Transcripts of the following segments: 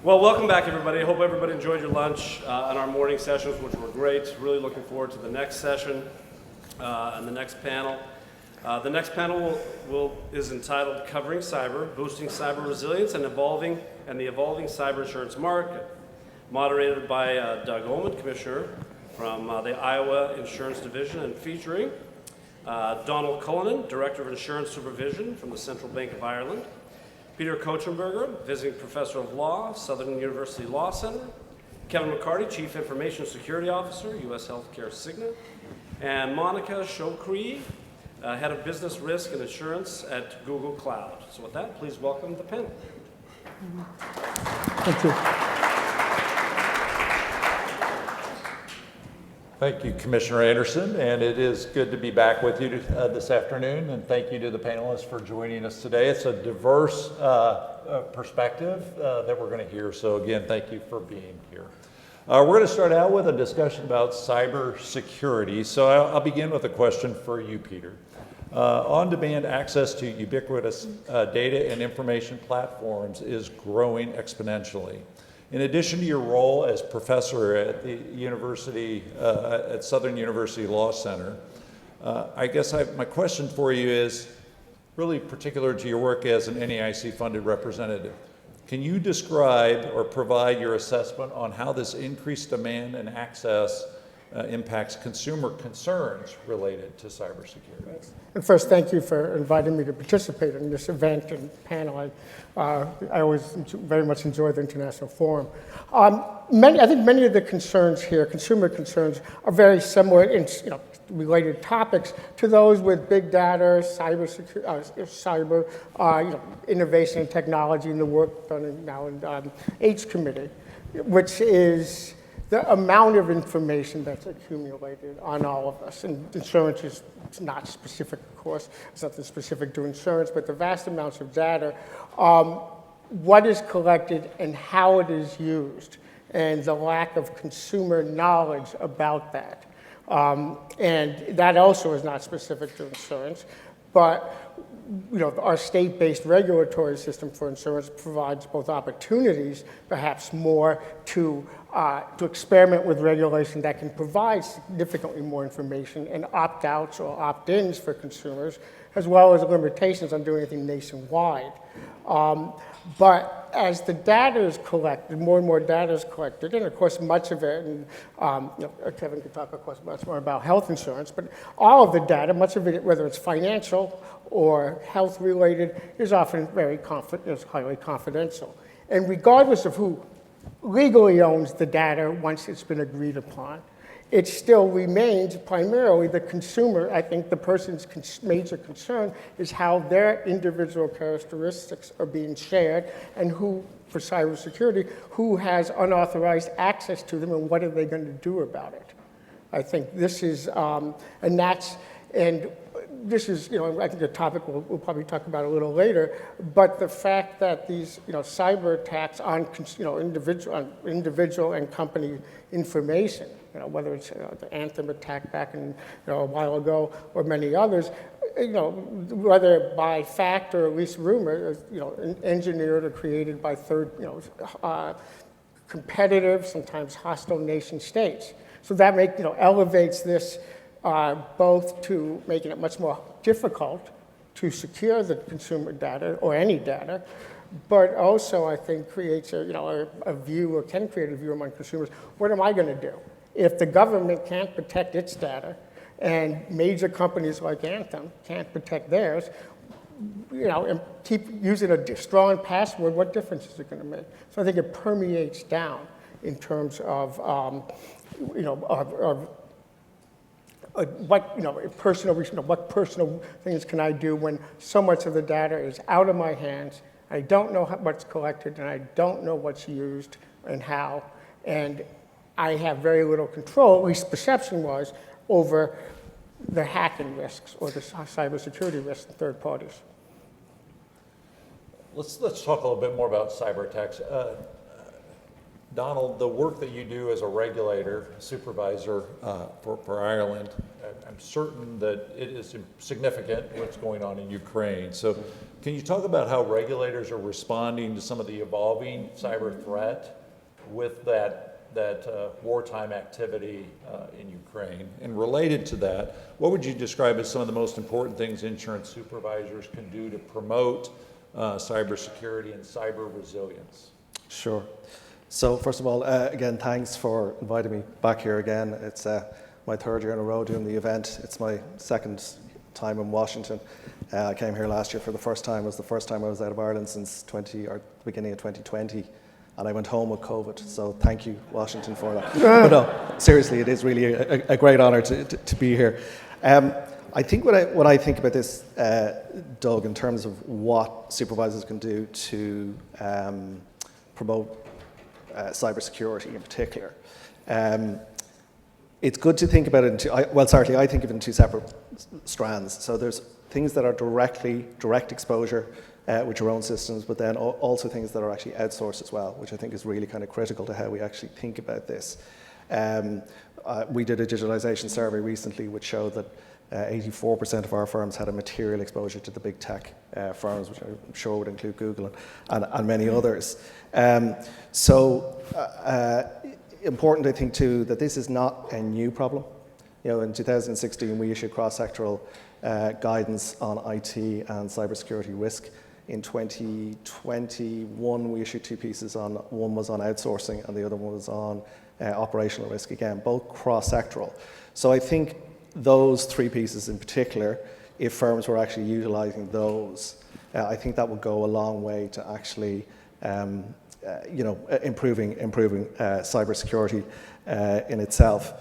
Well, welcome back, everybody. I hope everybody enjoyed your lunch and our morning sessions, which were great. Really looking forward to the next session and the next panel. The next panel is entitled Covering Cyber, Boosting Cyber Resilience and the Evolving Cyber Insurance Market, moderated by Doug Ommen, Commissioner from the Iowa Insurance Division, and featuring Domhnall Cullinan, Director of Insurance Supervision from the Central Bank of Ireland, Peter Kochenburger, Visiting Professor of Law, Southern University Law Center, Kevin McCarty, Chief Information Security Officer, U.S. Healthcare Cigna, and Monica Chokri, Head of Business Risk and Insurance at Google Cloud. So with that, please welcome the panel. Thank you. Thank you, Commissioner Anderson, and it is good to be back with you this afternoon, and thank you to the panelists for joining us today. It's a diverse perspective that we're going to hear, so again, thank you for being here. We're going to start out with a discussion about cyber security, so I'll begin with a question for you, Peter. On-demand access to ubiquitous data and information platforms is growing exponentially. In addition to your role as professor at the university, at Southern University Law Center, I guess my question for you is really particular to your work as an NAIC-funded representative. Can you describe or provide your assessment on how this increased demand and access impacts consumer concerns related to cybersecurity? And first, thank you for inviting me to participate in this event and panel. I always very much enjoy the International Forum. I think many of the concerns here, consumer concerns, are very similar in related topics to those with big data, cyber innovation and technology, and the work done now in H Committee, which is the amount of information that's accumulated on all of us. And insurance is not specific, of course. It's nothing specific to insurance, but the vast amounts of data, what is collected and how it is used, and the lack of consumer knowledge about that. And that also is not specific to insurance, but our state-based regulatory system for insurance provides both opportunities, perhaps more, to experiment with regulation that can provide significantly more information and opt-outs or opt-ins for consumers, as well as limitations on doing anything nationwide. But as the data is collected, more and more data is collected, and of course much of it, and Kevin could talk, of course, much more about health insurance, but all of the data, much of it, whether it's financial or health-related, is often highly confidential. And regardless of who legally owns the data once it's been agreed upon, it still remains primarily the consumer. I think the person's major concern is how their individual characteristics are being shared, and who, for cybersecurity, who has unauthorized access to them, and what are they going to do about it. I think this is, this is, I think a topic we'll probably talk about a little later, but the fact that these, cyber attacks on, individual and company information, whether it's the Anthem attack back in, a while ago, or many others, whether by fact or at least rumor, engineered or created by competitive, sometimes hostile nation states. So that elevates this both to making it much more difficult to secure the consumer data or any data, but also I think creates a view, or can create a view among consumers. What am I going to do if the government can't protect its data, and major companies like Anthem can't protect theirs? And keep using a strong password. What difference is it going to make? So I think it permeates down in terms of what personal things can I do when so much of the data is out of my hands? I don't know what's collected, and I don't know what's used and how, and I have very little control, at least perception-wise, over the hacking risks or the cybersecurity risks of third parties. Let's talk a little bit more about cyber attacks. Donald, the work that you do as a regulator, supervisor for Ireland, I'm certain that it is significant what's going on in Ukraine. So can you talk about how regulators are responding to some of the evolving cyber threat with that wartime activity in Ukraine? And related to that, what would you describe as some of the most important things insurance supervisors can do to promote cybersecurity and cyber resilience? Sure. So first of all, again, thanks for inviting me back here again. It's my third year in a row doing the event. It's my second time in Washington. I came here last year for the first time. It was the first time I was out of Ireland since the beginning of 2020. And I went home with COVID, so thank you, Washington, for that. But no, seriously, it is really a great honor to be here. I think when I think about this, Doug, in terms of what supervisors can do to promote cybersecurity in particular, it's good to think about it I think of it in two separate strands. So there's things that are direct exposure with your own systems, but then also things that are actually outsourced as well, which I think is really kind of critical to how we actually think about this. We did a digitalization survey recently which showed that 84% of our firms had a material exposure to the big tech firms, which I'm sure would include Google and many others. Important, I think, too, that this is not a new problem. In 2016, we issued cross-sectoral guidance on IT and cybersecurity risk. In 2021, we issued two pieces on, one was on outsourcing and the other one was on operational risk, again, both cross-sectoral. So I think those three pieces in particular, if firms were actually utilizing those, I think that would go a long way to actually improving cybersecurity in itself.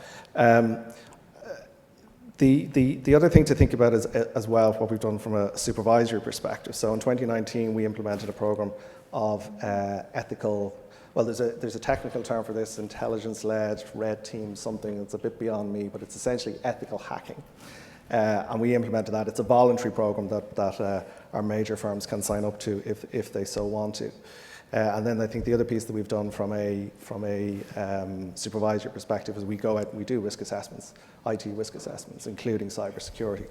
The other thing to think about is as well what we've done from a supervisory perspective. So in 2019, we implemented a program of ethical. Well, there's a technical term for this, intelligence-led red team, something that's a bit beyond me, but it's essentially ethical hacking. And we implemented that. It's a voluntary program that our major firms can sign up to if they so want to. And then I think the other piece that we've done from a supervisory perspective is we go out and we do risk assessments, IT risk assessments, including cybersecurity.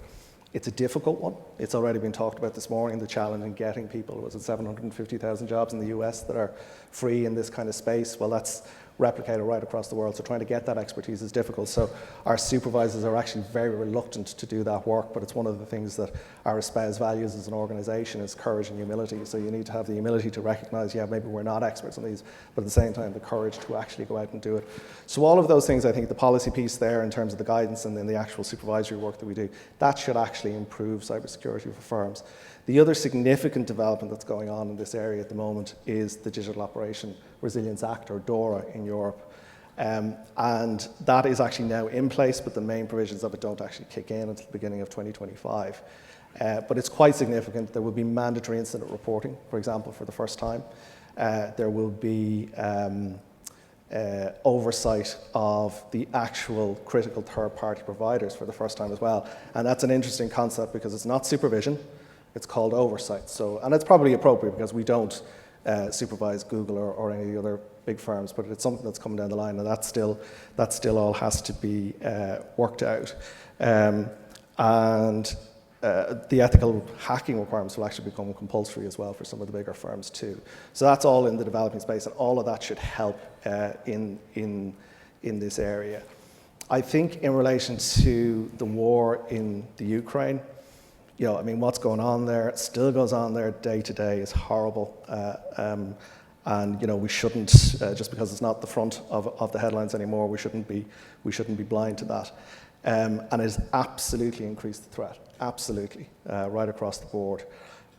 It's a difficult one. It's already been talked about this morning, the challenge in getting people. Was it 750,000 jobs in the US that are free in this kind of space? Well, that's replicated right across the world. So trying to get that expertise is difficult. So our supervisors are actually very reluctant to do that work, but it's one of the things that our espoused values as an organization is courage and humility. So you need to have the humility to recognize, yeah, maybe we're not experts on these, but at the same time, the courage to actually go out and do it. So all of those things, I think the policy piece there in terms of the guidance and then the actual supervisory work that we do, that should actually improve cybersecurity for firms. The other significant development that's going on in this area at the moment is the Digital Operation Resilience Act, or DORA, in Europe. And that is actually now in place, but the main provisions of it don't actually kick in until the beginning of 2025. But it's quite significant. There will be mandatory incident reporting, for example, for the first time. There will be oversight of the actual critical third-party providers for the first time as well. And that's an interesting concept because it's not supervision. It's called oversight. And it's probably appropriate because we don't supervise Google or any of the other big firms, but it's something that's coming down the line, and that still all has to be worked out. The ethical hacking requirements will actually become compulsory as well for some of the bigger firms too. So that's all in the developing space, and all of that should help in this area. I think in relation to the war in the Ukraine, what's going on there, it still goes on there day to day, is horrible. And we shouldn't, just because it's not the front of the headlines anymore, we shouldn't be blind to that. And it has absolutely increased the threat, absolutely, right across the board.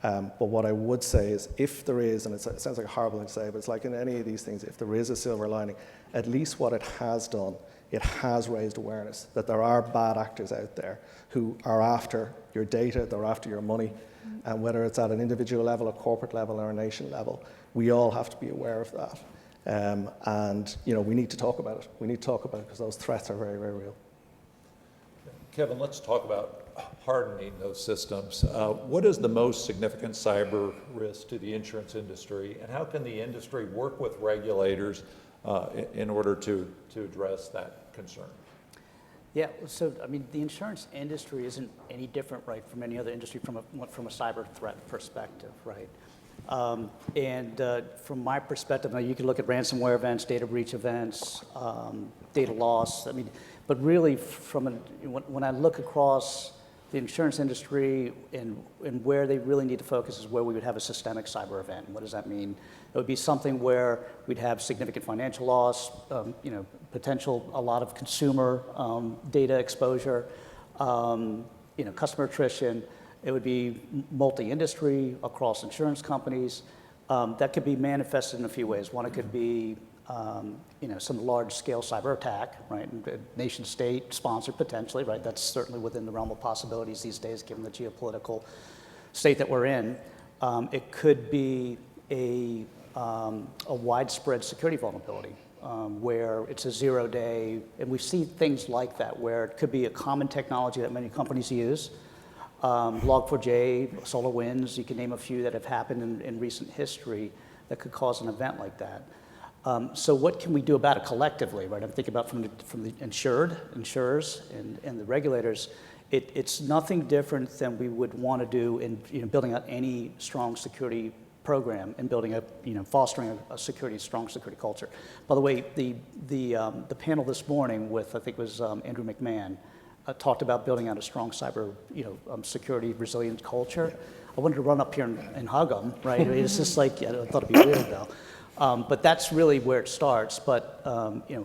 But what I would say is if there is, and it sounds like a horrible thing to say, but it's like in any of these things, if there is a silver lining, at least what it has done, it has raised awareness that there are bad actors out there who are after your data, they're after your money, and whether it's at an individual level, a corporate level, or a nation level, we all have to be aware of that. We need to talk about it. We need to talk about it because those threats are very, very real. Kevin, let's talk about hardening those systems. What is the most significant cyber risk to the insurance industry, and how can the industry work with regulators in order to address that concern. Yeah, so I mean, the insurance industry isn't any different, right, from any other industry from a cyber threat perspective, right? From my perspective, now you can look at ransomware events, data breach events, data loss. I mean, but really, when I look across the insurance industry and where they really need to focus is where we would have a systemic cyber event. What does that mean? It would be something where we'd have significant financial loss, potential, a lot of consumer data exposure, customer attrition. It would be multi-industry across insurance companies. That could be manifested in a few ways. One, it could be some large-scale cyber attack, right? Nation state sponsored potentially, right? That's certainly within the realm of possibilities these days, given the geopolitical state that we're in. It could be a widespread security vulnerability, where it's a 0-day, and we see things like that, where it could be a common technology that many companies use. Log4j, SolarWinds, you can name a few that have happened in recent history that could cause an event like that. So what can we do about it collectively, right? I'm thinking about from the insurers, and the regulators. It's nothing different than we would want to do in building out any strong security program and building fostering a strong security culture. By the way, the panel this morning with, I think it was Andrew McMahon, talked about building out a strong cyber security resilient culture. I wanted to run up here and hug them, right? I mean, it's just like, I thought it'd be weird though. But that's really where it starts. But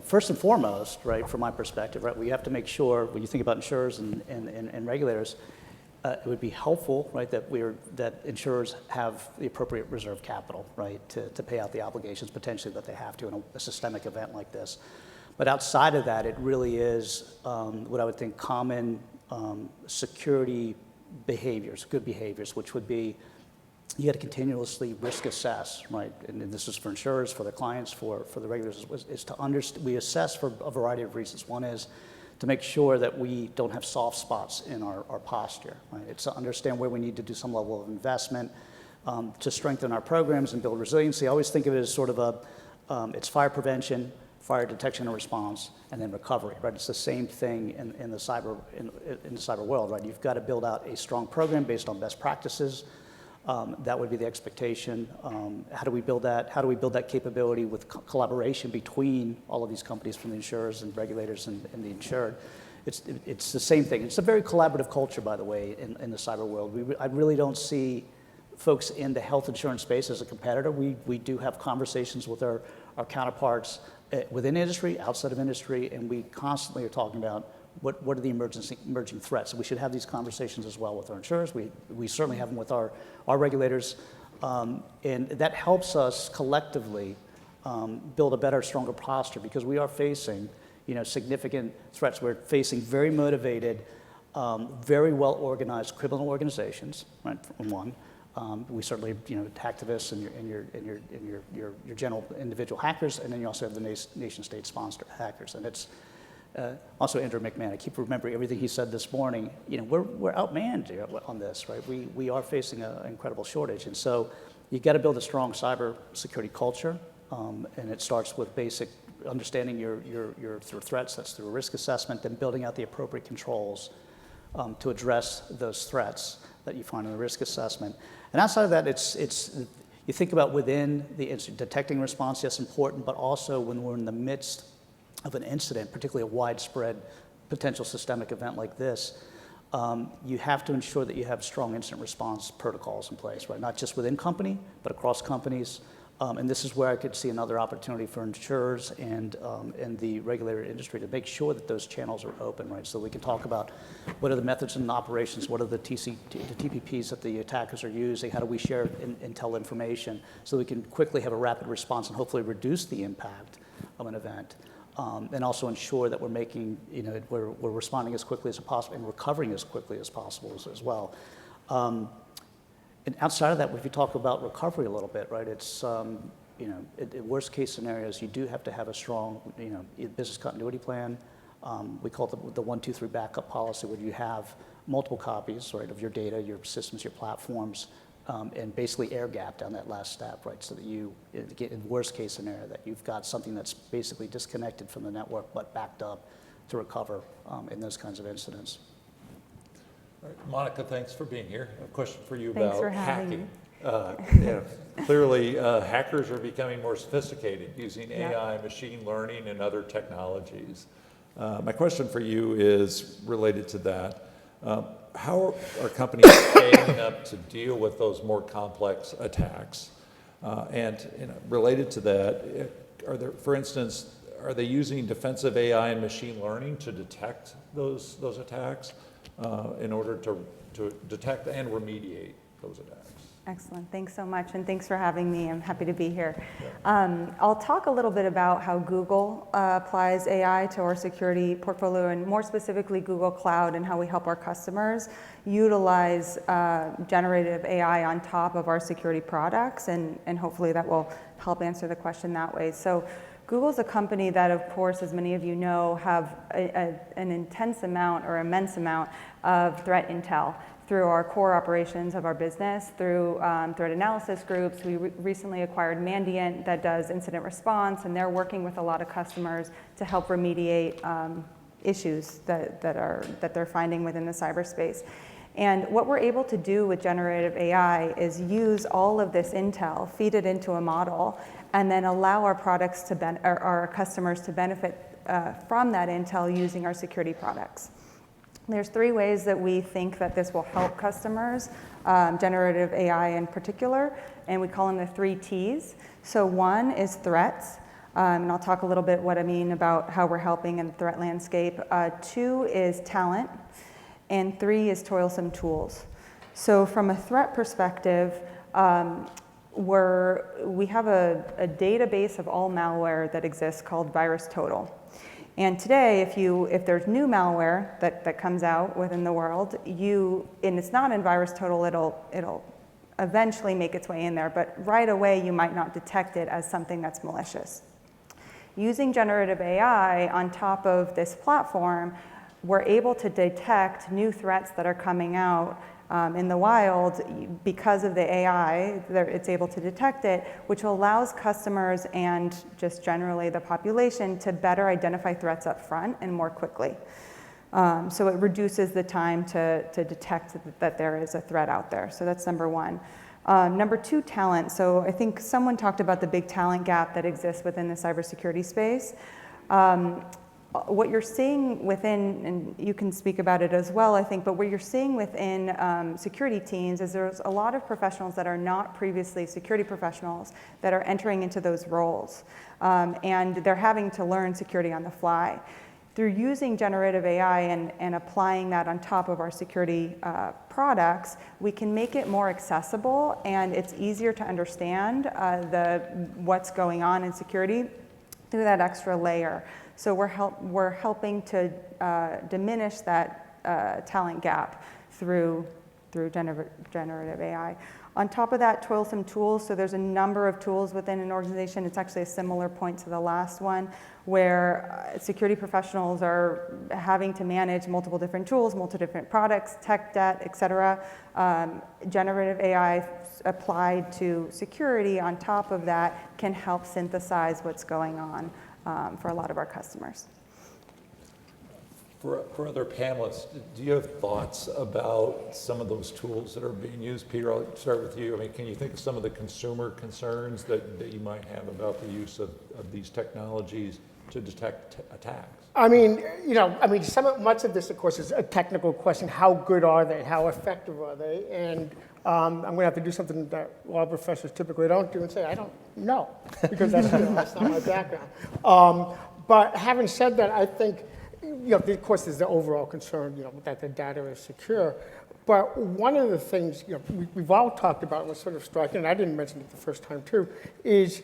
first and foremost, right, from my perspective, right, we have to make sure when you think about insurers and regulators, it would be helpful, right, that insurers have the appropriate reserve capital, right, to pay out the obligations potentially that they have to in a systemic event like this. But outside of that, it really is what I would think common security behaviors, good behaviors, which would be you got to continuously risk assess, right? And this is for insurers, for their clients, for the regulators, is to understand. We assess for a variety of reasons. One is to make sure that we don't have soft spots in our posture, right? It's to understand where we need to do some level of investment to strengthen our programs and build resiliency. I always think of it as sort of it's fire prevention, fire detection and response, and then recovery, right? It's the same thing in the cyber world, right? You've got to build out a strong program based on best practices. That would be the expectation. How do we build that? How do we build that capability with collaboration between all of these companies, from the insurers and regulators and the insured? It's the same thing. It's a very collaborative culture, by the way, in the cyber world. I really don't see folks in the health insurance space as a competitor. We do have conversations with our counterparts within industry, outside of industry, and we constantly are talking about what are the emerging threats. We should have these conversations as well with our insurers. We certainly have them with our regulators, and that helps us collectively build a better, stronger posture, because we are facing significant threats. We're facing very motivated, very well organized criminal organizations, right? From one. We certainly, activists and your general individual hackers, and then you also have the nation-state sponsored hackers, and it's also Andrew McMahon. I keep remembering everything he said this morning. We're outmanned on this, right? We are facing an incredible shortage, and so you've got to build a strong cyber security culture, and it starts with basic understanding your threats. That's through a risk assessment, then building out the appropriate controls to address those threats that you find in the risk assessment. And outside of that, it's you think about within the detecting response, yes, important, but also when we're in the midst of an incident, particularly a widespread potential systemic event like this, you have to ensure that you have strong incident response protocols in place, right? Not just within company, but across companies. And this is where I could see another opportunity for insurers and the regulated industry to make sure that those channels are open, right? So we can talk about what are the methods and operations, what are the TPPs that the attackers are using, how do we share intel information so we can quickly have a rapid response and hopefully reduce the impact of an event. And also ensure that we're making, we're responding as quickly as possible and recovering as quickly as possible as well. And outside of that, if you talk about recovery a little bit, right, it's, in worst case scenarios, you do have to have a strong, business continuity plan. We call it the 1, 2, 3 backup policy, where you have multiple copies, right, of your data, your systems, your platforms, and basically air gap down that last step, right? So that you, in worst case scenario, that you've got something that's basically disconnected from the network but backed up to recover in those kinds of incidents. All right, Monica, thanks for being here. A question for you Thanks about for having hacking. Clearly, hackers are becoming more sophisticated using AI, machine learning, and other technologies. My question for you is related to that. How are companies scaling up to deal with those more complex attacks? And related to that, are there, for instance, are they using defensive AI and machine learning to detect those attacks in order to detect and remediate those attacks? Excellent. Thanks so much, and thanks for having me. I'm happy to be here. I'll talk a little bit about how Google applies AI to our security portfolio, and more specifically Google Cloud, and how we help our customers utilize generative AI on top of our security products, and hopefully that will help answer the question that way. So Google's a company that, of course, as many of you know, have an intense amount or immense amount of threat intel through our core operations of our business, through threat analysis groups. We recently acquired Mandiant that does incident response, and they're working with a lot of customers to help remediate issues that they're finding within the cyberspace. And what we're able to do with generative AI is use all of this intel, feed it into a model, and then allow our products to our customers to benefit from that intel using our security products. There's 3 ways that we think that this will help customers, generative AI in particular, and we call them the 3 T's. So 1 is threats, and I'll talk a little bit what I mean about how we're helping in the threat landscape. 2 is talent, and 3 is toilsome tools. So from a threat perspective, we have a database of all malware that exists called VirusTotal. And today, if there's new malware that comes out within the world, and it's not in VirusTotal, it'll eventually make its way in there, but right away you might not detect it as something that's malicious. Using generative AI on top of this platform, we're able to detect new threats that are coming out in the wild. Because of the AI, it's able to detect it, which allows customers and just generally the population to better identify threats up front and more quickly. So it reduces the time to detect that there is a threat out there. So that's number 1. Number 2, talent. So I think someone talked about the big talent gap that exists within the cybersecurity space. What you're seeing within, and you can speak about it as well, I think, but what you're seeing within security teams is there's a lot of professionals that are not previously security professionals that are entering into those roles. And they're having to learn security on the fly. Through using generative AI and applying that on top of our security products, we can make it more accessible, and it's easier to understand what's going on in security through that extra layer. So we're helping to diminish that talent gap through generative AI. On top of that, toilsome tools. So there's a number of tools within an organization. It's actually a similar point to the last one, where security professionals are having to manage multiple different tools, multiple different products, tech debt, et cetera. Generative AI applied to security on top of that can help synthesize what's going on for a lot of our customers. For other panelists, do you have thoughts about some of those tools that are being used? Peter, I'll start with you. I mean, can you think of some of the consumer concerns that you might have about the use of these technologies to detect attacks? Much of this, of course, is a technical question. How good are they? How effective are they? And I'm going to have to do something that law professors typically don't do and say, I don't know, because that's not my background. But having said that, I think, of course, there's the overall concern, that the data is secure. But one of the things, we've all talked about, and was sort of striking, and I didn't mention it the first time too, is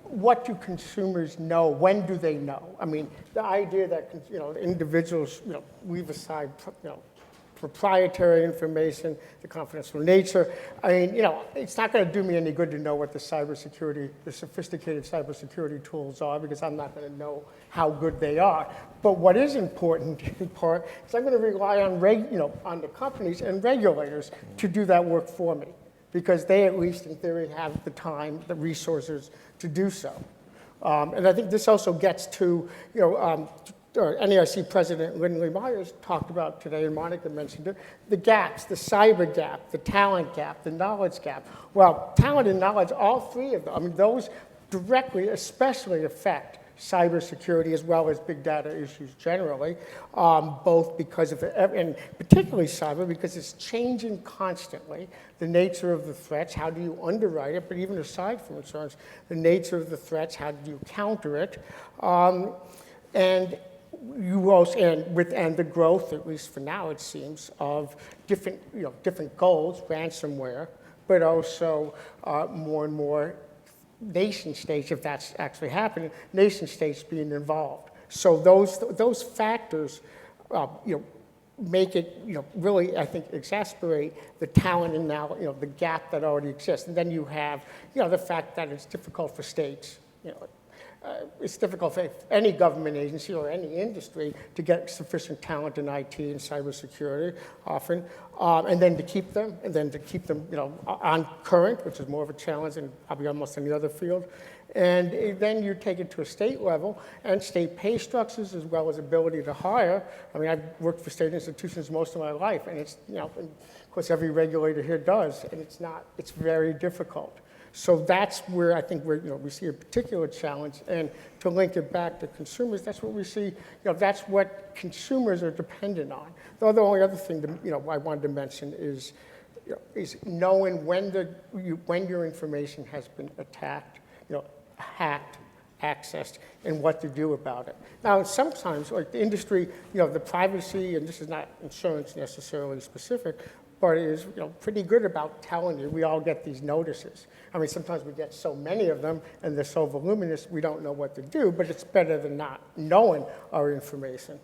what do consumers know? When do they know? I mean, the idea that individuals leave aside proprietary information, the confidential nature. I mean, it's not going to do me any good to know what the sophisticated cybersecurity tools are, because I'm not going to know how good they are. But what is important in part is I'm going to rely on on the companies and regulators to do that work for me. because they, at least in theory, have the time, the resources to do so. And I think this also gets to, NAIC President Lindley Myers talked about today, and Monica mentioned it, the gaps, the cyber gap, the talent gap, the knowledge gap. Well, talent and knowledge, all three of them, I mean, those directly, especially affect cybersecurity as well as big data issues generally, both because of and particularly cyber, because it's changing constantly. The nature of the threats, how do you underwrite it, but even aside from insurance, the nature of the threats, how do you counter it? And you also, and the growth, at least for now it seems, of different goals, ransomware, but also more and more nation states, if that's actually happening, nation states being involved. So those factors, make it, really, I think, exacerbate the talent and now, the gap that already exists. And then you have, the fact that it's difficult for states, it's difficult for any government agency or any industry to get sufficient talent in IT and cybersecurity often, and then to keep them, on current, which is more of a challenge than probably almost any other field. And then you take it to a state level, and state pay structures as well as ability to hire. I mean, I've worked for state institutions most of my life, and it's, and of course every regulator here does, and it's very difficult. So that's where I think we see a particular challenge. And to link it back to consumers, that's what we see, that's what consumers are dependent on. The only other thing I wanted to mention is knowing when your information has been attacked, hacked, accessed, and what to do about it. Now, sometimes, like the industry, the privacy, and this is not insurance necessarily specific, but it is pretty good about telling you. We all get these notices. I mean, sometimes we get so many of them, and they're so voluminous, we don't know what to do, but it's better than not knowing our information.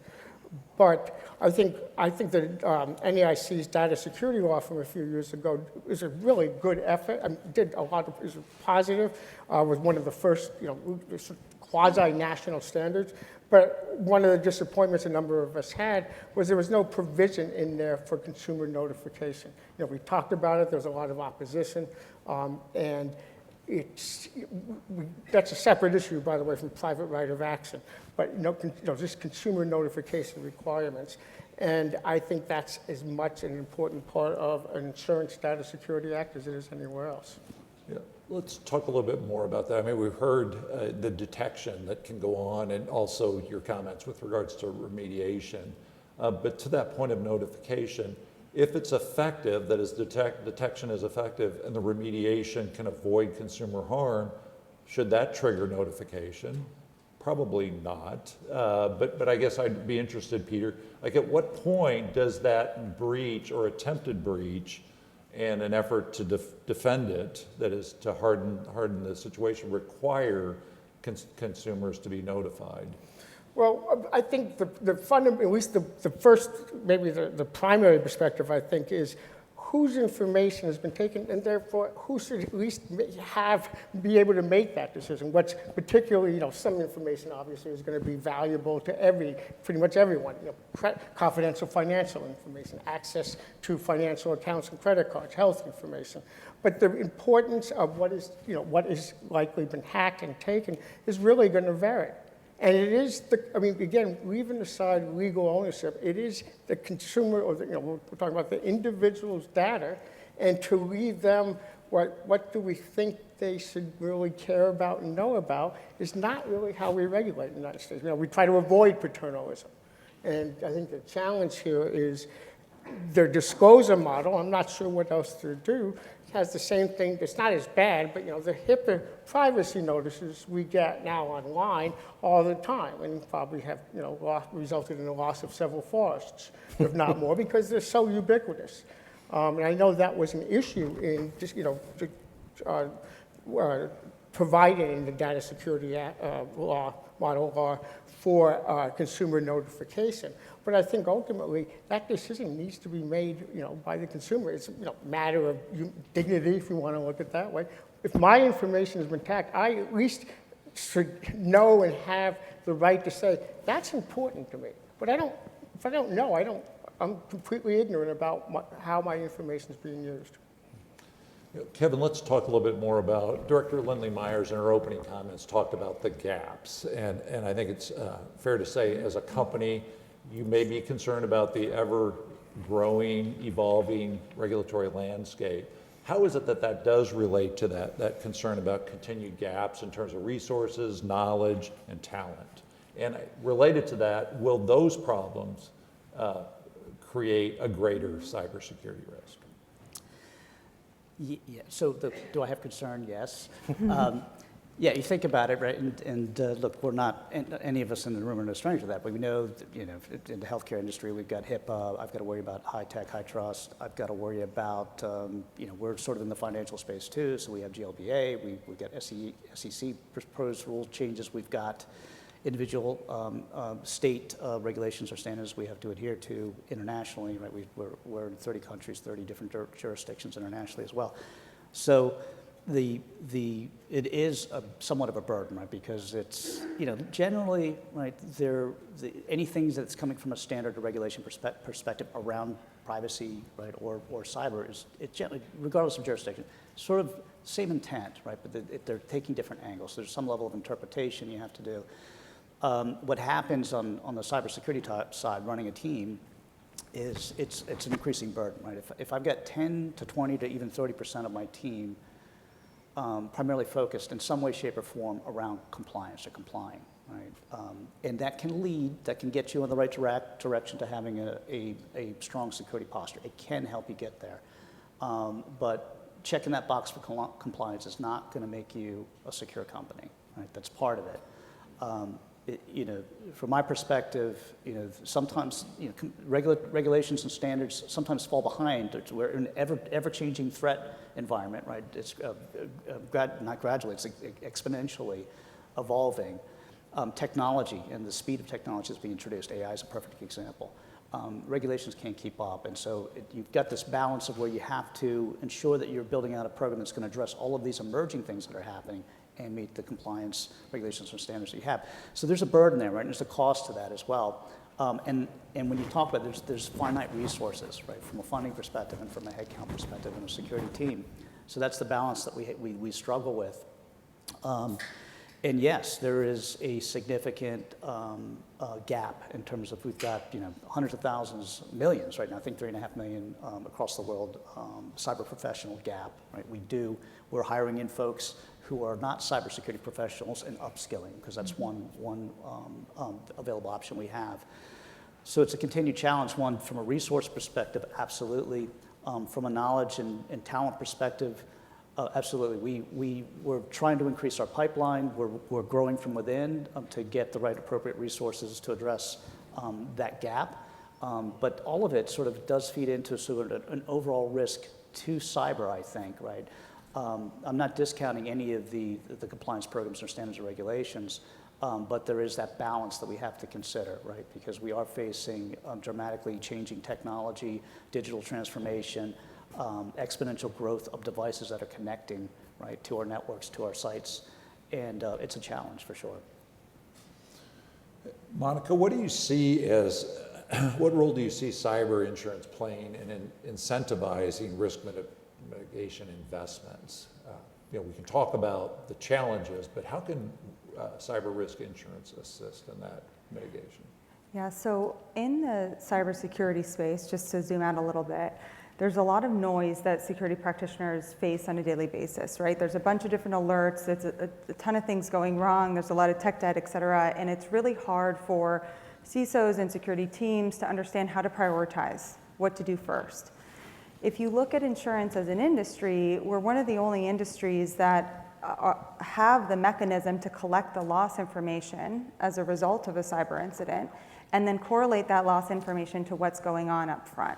But I think that NAIC's data security law from a few years ago is a really good effort. Did a lot of, is positive, was one of the first, quasi-national standards. But one of the disappointments a number of us had was there was no provision in there for consumer notification. We talked about it, there was a lot of opposition, and that's a separate issue, by the way, from private right of action. But just consumer notification requirements. And I think that's as much an important part of an Insurance Data Security Act as it is anywhere else. Yeah. Let's talk a little bit more about that. I mean, we've heard the detection that can go on and also your comments with regards to remediation. But to that point of notification, if it's effective, that is detection is effective and the remediation can avoid consumer harm, should that trigger notification? Probably not. But I guess I'd be interested, Peter, like at what point does that breach or attempted breach and an effort to defend it, that is to harden the situation, require consumers to be notified? Well, I think the fundamental, at least the first, maybe the primary perspective, I think, is whose information has been taken, and therefore who should at least be able to make that decision. What's particularly, some information obviously is going to be valuable to pretty much everyone. Confidential financial information, access to financial accounts and credit cards, health information. But the importance of what is likely been hacked and taken is really going to vary. And it is again, leaving aside legal ownership, it is the consumer, or we're talking about the individual's data, and to leave them what do we think they should really care about and know about is not really how we regulate in the United States. We try to avoid paternalism. And I think the challenge here is their disclosure model, I'm not sure what else to do, has the same thing. It's not as bad, but the HIPAA privacy notices we get now online all the time, and probably have resulted in the loss of several forests, if not more, because they're so ubiquitous. And I know that was an issue in just providing in the data security model law for consumer notification. But I think ultimately that decision needs to be made, by the consumer. It's a matter of dignity, if you want to look at it that way. If my information has been hacked, I at least should know and have the right to say that's important to me. But if I don't know, I'm completely ignorant about how my information is being used. Kevin, let's talk a little bit more about, Director Lindley Myers in her opening comments talked about the gaps. And I think it's fair to say as a company, you may be concerned about the ever growing, evolving regulatory landscape. How is it that that does relate to that concern about continued gaps in terms of resources, knowledge, and talent? And related to that, will those problems create a greater cybersecurity risk? Yeah, so do I have concern? Yes. Yeah, you think about it, right? And look, we're not, any of us in the room are no stranger to that, but we know, that, you know, in the healthcare industry, we've got HIPAA, I've got to worry about high tech, high trust, I've got to worry about, you know, we're sort of in the financial space too, so we have GLBA, we've got SEC proposed rule changes, we've got individual state regulations or standards we have to adhere to internationally, right? We're in 30 countries, 30 different jurisdictions internationally as well. So it is somewhat of a burden, right? Because it's, you know, generally, right, anything that's coming from a standard or regulation perspective around privacy, right, or cyber is, it generally, regardless of jurisdiction, sort of same intent, right? But they're taking different angles. There's some level of interpretation you have to do. What happens on the cybersecurity side, running a team, is it's an increasing burden, right? If I've got 10 to 20 to even 30% of my team primarily focused in some way, shape, or form around compliance or complying, right? And that can get you in the right direction to having a strong security posture. It can help you get there. But checking that box for compliance is not going to make you a secure company, right? That's part of it. You know, from my perspective, you know, sometimes, you know, regulations and standards sometimes fall behind. We're in an ever-changing threat environment, right? It's not gradually, it's exponentially evolving. Technology and the speed of technology is being introduced. AI is a perfect example. Regulations can't keep up, and so you've got this balance of where you have to ensure that you're building out a program that's going to address all of these emerging things that are happening and meet the compliance regulations and standards that you have. So there's a burden there, right? And there's a cost to that as well. And when you talk about there's finite resources, right? From a funding perspective and from a headcount perspective and a security team. So that's the balance that we struggle with. And yes, there is a significant gap in terms of, we've got, you know, hundreds of thousands, millions right now, I think 3.5 million across the world, cyber professional gap, right? We're hiring in folks who are not cybersecurity professionals and upskilling, because that's one available option we have. So it's a continued challenge, one from a resource perspective, absolutely. From a knowledge and talent perspective, absolutely. We're trying to increase our pipeline. We're growing from within to get the right appropriate resources to address that gap. But all of it sort of does feed into sort of an overall risk to cyber, I think, right? I'm not discounting any of the compliance programs or standards or regulations, but there is that balance that we have to consider, right? Because we are facing dramatically changing technology, digital transformation, exponential growth of devices that are connecting, right, to our networks, to our sites, and it's a challenge for sure. Monica, what do you see as, what role do you see cyber insurance playing in incentivizing risk mitigation investments? You know, we can talk about the challenges, but how can cyber risk insurance assist in that mitigation? Yeah, so in the cybersecurity space, just to zoom out a little bit, there's a lot of noise that security practitioners face on a daily basis, right? There's a bunch of different alerts, there's a ton of things going wrong, there's a lot of tech debt, et cetera, and it's really hard for CISOs and security teams to understand how to prioritize what to do first. If you look at insurance as an industry, we're one of the only industries that have the mechanism to collect the loss information as a result of a cyber incident, and then correlate that loss information to what's going on up front.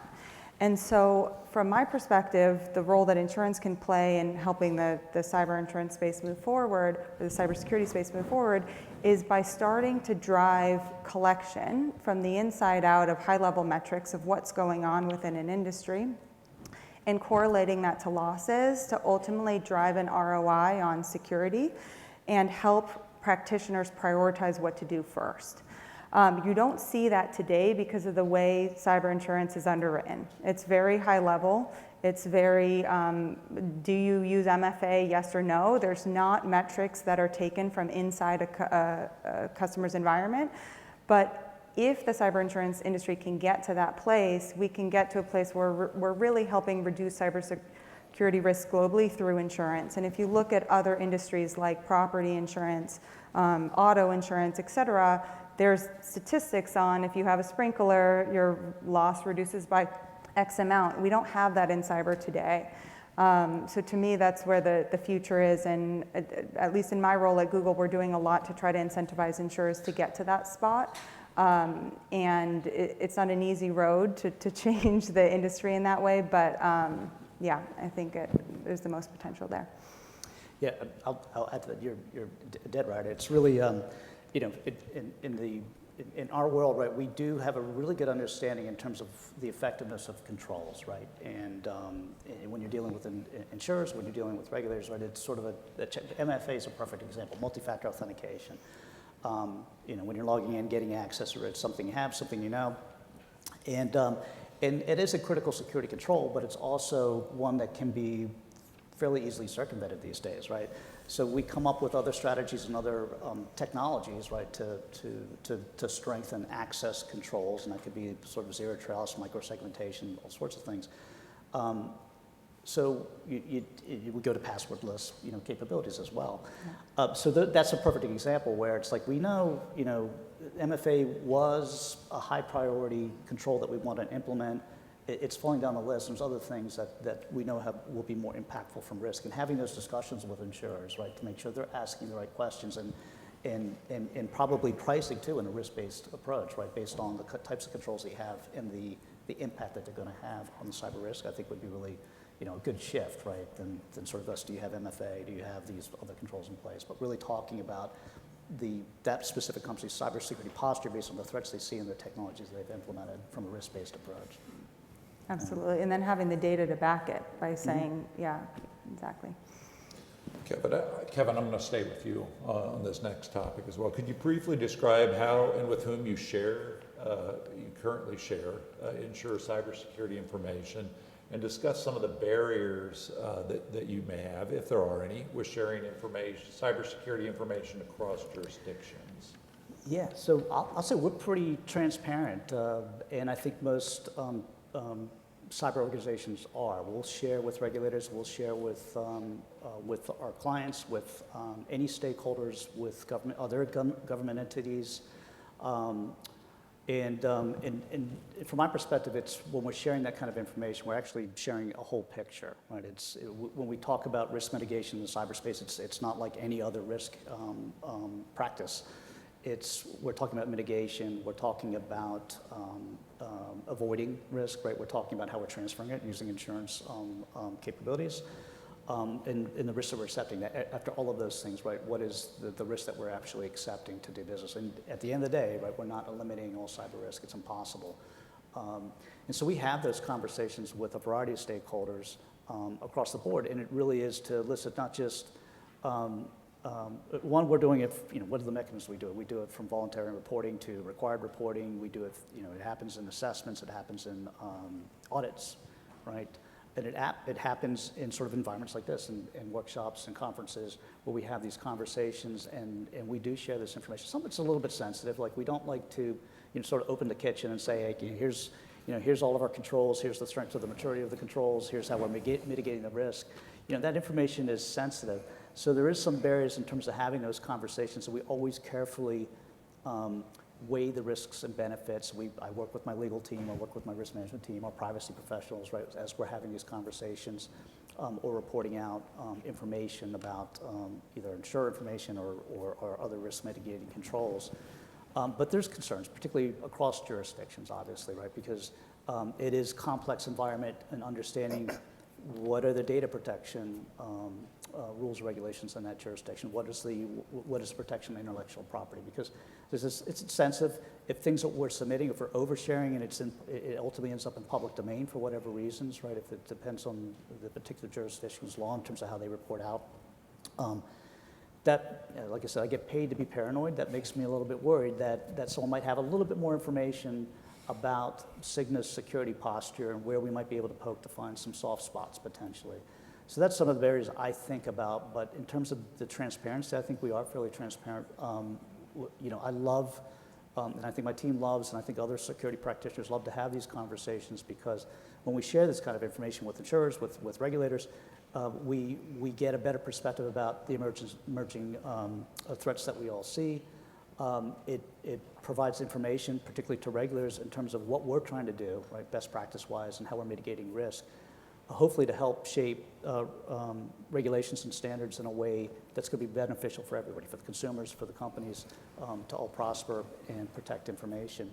And so from my perspective, the role that insurance can play in helping the cyber insurance space move forward, or the cybersecurity space move forward, is by starting to drive collection from the inside out of high-level metrics of what's going on within an industry, and correlating that to losses to ultimately drive an ROI on security and help practitioners prioritize what to do first. You don't see that today because of the way cyber insurance is underwritten. It's very high level. It's very, do you use MFA, yes or no? There's not metrics that are taken from inside a customer's environment. But if the cyber insurance industry can get to that place, we can get to a place where we're really helping reduce cybersecurity risk globally through insurance. And if you look at other industries like property insurance, auto insurance, et cetera, there's statistics on if you have a sprinkler, your loss reduces by X amount. We don't have that in cyber today. So to me, that's where the future is. And at least in my role at Google, we're doing a lot to try to incentivize insurers to get to that spot. And it's not an easy road to change the industry in that way. But yeah, I think there's the most potential there. Yeah, I'll add to that. You're dead right. It's really, you know, in our world, right, we do have a really good understanding in terms of the effectiveness of controls, right? And when you're dealing with insurers, when you're dealing with regulators, right, it's sort of MFA is a perfect example, multi-factor authentication. You know, when you're logging in, getting access, or it's something you have, something you know. And it is a critical security control, but it's also one that can be fairly easily circumvented these days, right? So we come up with other strategies and other technologies, right, to strengthen access controls, and that could be sort of zero trust, microsegmentation, all sorts of things. So you would go to passwordless, you know, capabilities as well. Yeah. So that's a perfect example where it's like we know, you know, MFA was a high priority control that we want to implement. It's falling down the list. There's other things that we know will be more impactful from risk, and having those discussions with insurers, right, to make sure they're asking the right questions and probably pricing too in a risk-based approach, right, based on the types of controls they have and the impact that they're going to have on the cyber risk, I think would be really, you know, a good shift, right, than sort of us, do you have MFA, do you have these other controls in place, but really talking about that specific company's cybersecurity posture based on the threats they see and the technologies they've implemented from a risk-based approach. Absolutely, and then having the data to back it by saying, yeah, exactly. Kevin, I'm going to stay with you on this next topic as well. Could you briefly describe how and with whom you currently share insurer cybersecurity information, and discuss some of the barriers that you may have, if there are any, with sharing cybersecurity information across jurisdictions? Yeah, so I'll say we're pretty transparent, and I think most cyber organizations are. We'll share with regulators, we'll share with our clients, with any stakeholders, with other government entities. And from my perspective, it's when we're sharing that kind of information, we're actually sharing a whole picture, right? When we talk about risk mitigation in the cyberspace, it's not like any other risk practice. We're talking about mitigation, we're talking about avoiding risk, right? We're talking about how we're transferring it using insurance capabilities, and the risks that we're accepting. After all of those things, right, what is the risk that we're actually accepting to do business? And at the end of the day, right, we're not eliminating all cyber risk. It's impossible. And so we have those conversations with a variety of stakeholders across the board, and it really is to elicit not just one, we're doing it, you know, what are the mechanisms we do it? We do it from voluntary reporting to required reporting. We do it, you know, it happens in assessments, it happens in audits, right? And it happens in sort of environments like this, and workshops and conferences where we have these conversations, and we do share this information. Some of it's a little bit sensitive, like we don't like to, you know, sort of open the kitchen and say, hey, here's all of our controls, here's the strength of the maturity of the controls, here's how we're mitigating the risk. You know, that information is sensitive. So there is some barriers in terms of having those conversations, so we always carefully weigh the risks and benefits. I work with my legal team, I work with my risk management team, our privacy professionals, right, as we're having these conversations or reporting out information about either insurer information or other risk mitigating controls. But there's concerns, particularly across jurisdictions, obviously, right, because it is a complex environment, and understanding what are the data protection rules and regulations in that jurisdiction? What is the protection of intellectual property? Because it's sensitive. If things that we're submitting, if we're oversharing and it ultimately ends up in public domain for whatever reasons, right? If it depends on the particular jurisdiction's law in terms of how they report out, that, like I said, I get paid to be paranoid. That makes me a little bit worried that someone might have a little bit more information about Cigna's security posture and where we might be able to poke to find some soft spots potentially. So that's some of the areas I think about. But in terms of the transparency, I think we are fairly transparent. I love, and I think my team loves, and I think other security practitioners love to have these conversations, because when we share this kind of information with insurers, with regulators, we get a better perspective about the emerging threats that we all see. It provides information, particularly to regulators, in terms of what we're trying to do, right, best practice-wise, and how we're mitigating risk, hopefully to help shape regulations and standards in a way that's going to be beneficial for everybody, for the consumers, for the companies, to all prosper and protect information.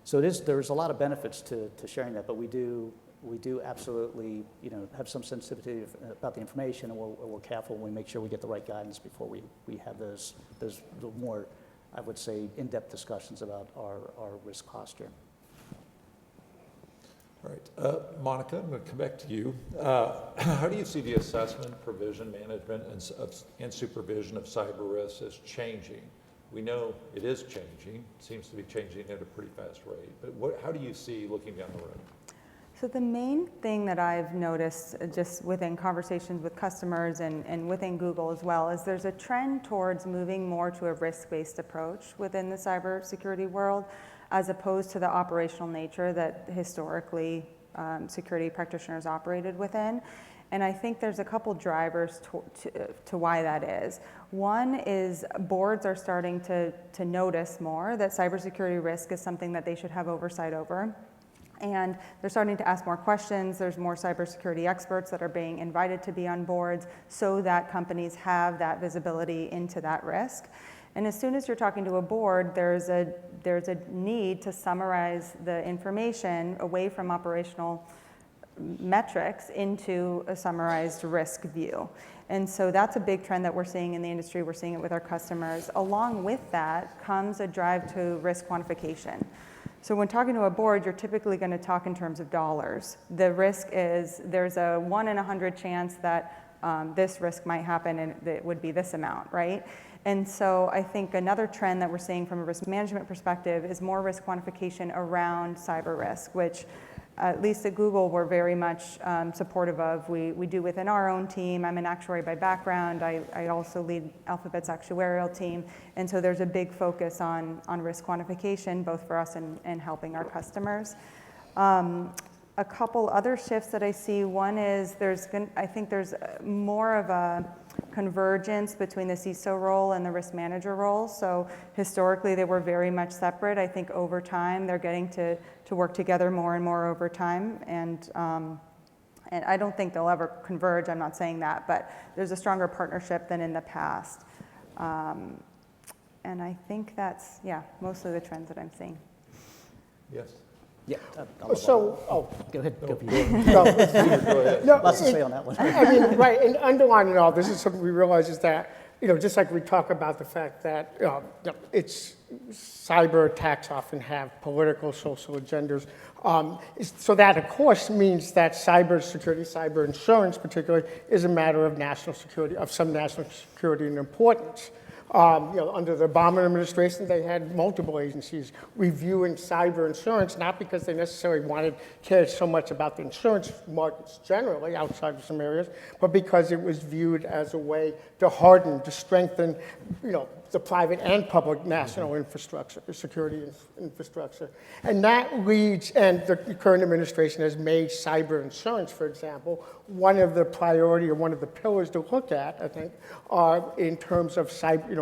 So there's a lot of benefits to sharing that, but we do absolutely, have some sensitivity about the information, and we're careful when we make sure we get the right guidance before we have those more, I would say, in-depth discussions about our risk posture. All right, Monica, I'm going to come back to you. How do you see the assessment, provision, management, and supervision of cyber risks as changing? We know it is changing. It seems to be changing at a pretty fast rate. But how do you see looking down the road? So the main thing that I've noticed just within conversations with customers and within Google as well is there's a trend towards moving more to a risk-based approach within the cybersecurity world, as opposed to the operational nature that historically security practitioners operated within. And I think there's a couple drivers to why that is. One is boards are starting to notice more that cybersecurity risk is something that they should have oversight over. And they're starting to ask more questions. There's more cybersecurity experts that are being invited to be on boards so that companies have that visibility into that risk. And as soon as you're talking to a board, there's a need to summarize the information away from operational metrics into a summarized risk view. And so that's a big trend that we're seeing in the industry. We're seeing it with our customers. Along with that comes a drive to risk quantification. So when talking to a board, you're typically going to talk in terms of dollars. The risk is there's a 1 in 100 chance that this risk might happen, and it would be this amount, right? And so I think another trend that we're seeing from a risk management perspective is more risk quantification around cyber risk, which at least at Google we're very much supportive of. We do within our own team. I'm an actuary by background. I also lead Alphabet's actuarial team. And so there's a big focus on risk quantification, both for us and helping our customers. A couple other shifts that I see. One is I think there's more of a convergence between the CISO role and the risk manager role. So historically, they were very much separate. I think over time, they're getting to work together more and more over time. And I don't think they'll ever converge. I'm not saying that, but there's a stronger partnership than in the past. And I think that's, mostly the trends that I'm seeing. Yes. Yeah. So, Go ahead. Go for no, Go ahead. no, Lots to say on that one. I mean, right, and underlining all this is something we realize is that, just like we talk about the fact that it's cyber attacks often have political, social agendas. So that, of course, means that cyber security, cyber insurance particularly, is a matter of national security, of some national security and importance. Under the Obama administration, they had multiple agencies reviewing cyber insurance, not because they necessarily cared so much about the insurance markets generally outside of some areas, but because it was viewed as a way to harden, to strengthen, the private and public national infrastructure, security infrastructure. And that leads, and the current administration has made cyber insurance, for example, one of the priority or one of the pillars to look at, I think, in terms of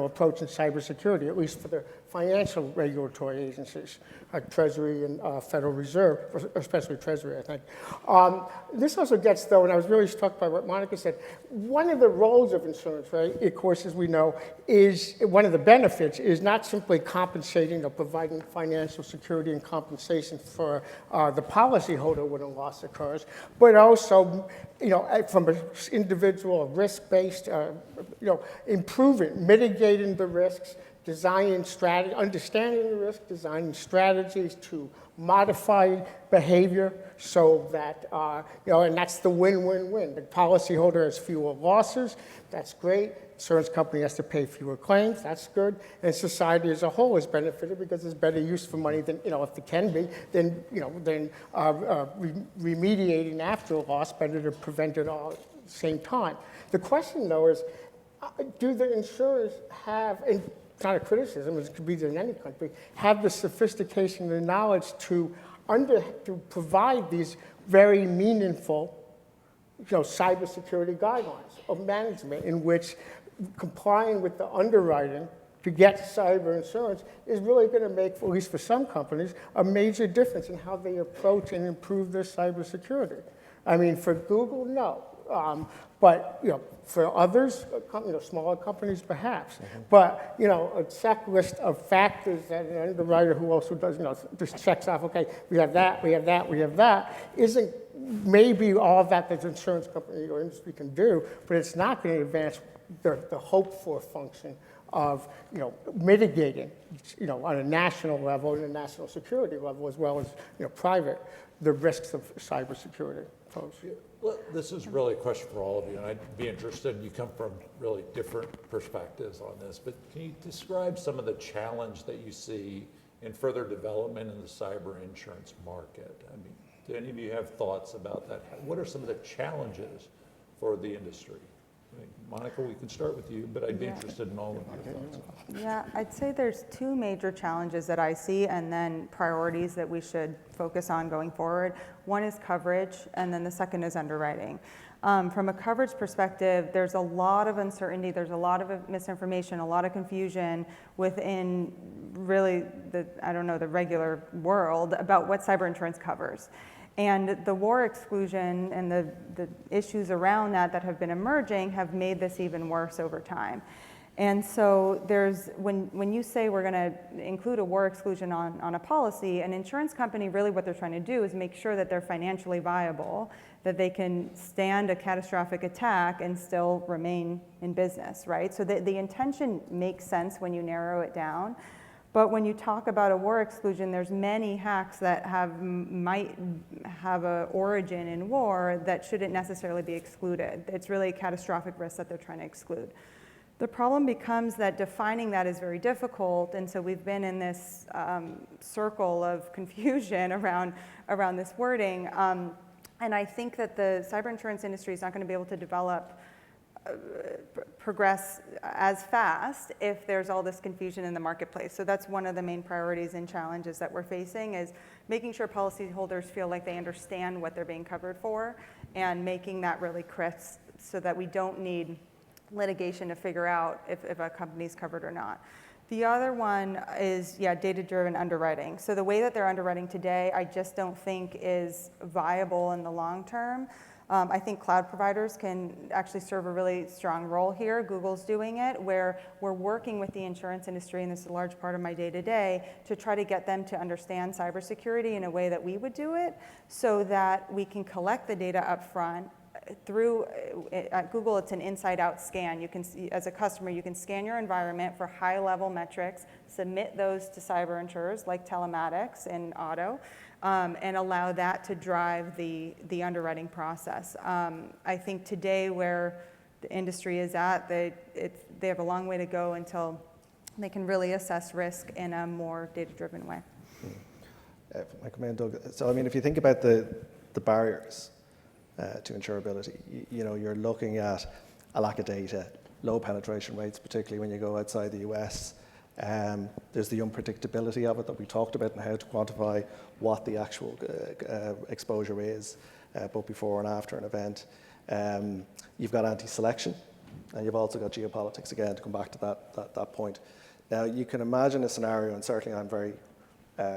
approaching cybersecurity, at least for the financial regulatory agencies, like Treasury and Federal Reserve, especially Treasury, I think. This also gets, though, and I was really struck by what Monica said, one of the roles of insurance, right, of course, as we know, is one of the benefits is not simply compensating or providing financial security and compensation for the policyholder when a loss occurs, but also, from an individual risk-based, improving, mitigating the risks, designing strategy, understanding the risk, designing strategies to modify behavior so that, and that's the win-win-win. The policyholder has fewer losses, that's great. insurance company has to pay fewer claims, that's good. And society as a whole is benefited because there's better use for money than, if it can be, than, remediating after a loss, better to prevent it all at the same time. The question, though, is do the insurers have, and it's not a criticism, it could be in any country, have the sophistication and knowledge to provide these very meaningful cybersecurity guidelines of management in which complying with the underwriting to get cyber insurance is really going to make, at least for some companies, a major difference in how they approach and improve their cybersecurity. I mean, for Google, no. But for others, smaller companies, perhaps. But a checklist of factors that an underwriter who also does, just checks off. Okay, we have that, we have that, we have that. Isn't maybe all that the insurance company or industry can do, but it's not going to advance the hoped-for function of mitigating, on a national level and a national security level as well as private, the risks of cybersecurity pose. Well, this is really a question for all of you, and I'd be interested, you come from really different perspectives on this, but can you describe some of the challenge that you see in further development in the cyber insurance market? I mean, do any of you have thoughts about that? What are some of the challenges for the industry? I mean, Monica, we can start with you, but I'd be interested in all of your thoughts. Yeah, I'd say there's two major challenges that I see and then priorities that we should focus on going forward. One is coverage, and then the second is underwriting. From a coverage perspective, there's a lot of uncertainty, there's a lot of misinformation, a lot of confusion within really the regular world about what cyber insurance covers. And the war exclusion and the issues around that have been emerging have made this even worse over time. And so when you say we're going to include a war exclusion on a policy, an insurance company, really what they're trying to do is make sure that they're financially viable, that they can stand a catastrophic attack and still remain in business, right? So the intention makes sense when you narrow it down. But when you talk about a war exclusion, there's many hacks that might have an origin in war that shouldn't necessarily be excluded. It's really a catastrophic risk that they're trying to exclude. The problem becomes that defining that is very difficult, and so we've been in this circle of confusion around this wording. And I think that the cyber insurance industry is not going to be able to progress as fast if there's all this confusion in the marketplace. So that's one of the main priorities and challenges that we're facing, is making sure policyholders feel like they understand what they're being covered for and making that really crisp so that we don't need litigation to figure out if a company's covered or not. The other one is, data-driven underwriting. So the way that they're underwriting today, I just don't think is viable in the long term. I think cloud providers can actually serve a really strong role here. Google's doing it, where we're working with the insurance industry, and this is a large part of my day-to-day, to try to get them to understand cybersecurity in a way that we would do it, so that we can collect the data up front. At Google, it's an inside-out scan. You can see, as a customer, you can scan your environment for high-level metrics, submit those to cyber insurers like telematics and auto, and allow that to drive the underwriting process. I think today where the industry is at, they have a long way to go until they can really assess risk in a more data-driven way. If I come in, Doug. So, I mean, if you think about the barriers to insurability, you're looking at a lack of data, low penetration rates, particularly when you go outside the US. There's the unpredictability of it that we talked about, and how to quantify what the actual exposure is, both before and after an event. You've got anti-selection, and you've also got geopolitics, again, to come back to that point. Now, you can imagine a scenario, and certainly I'm very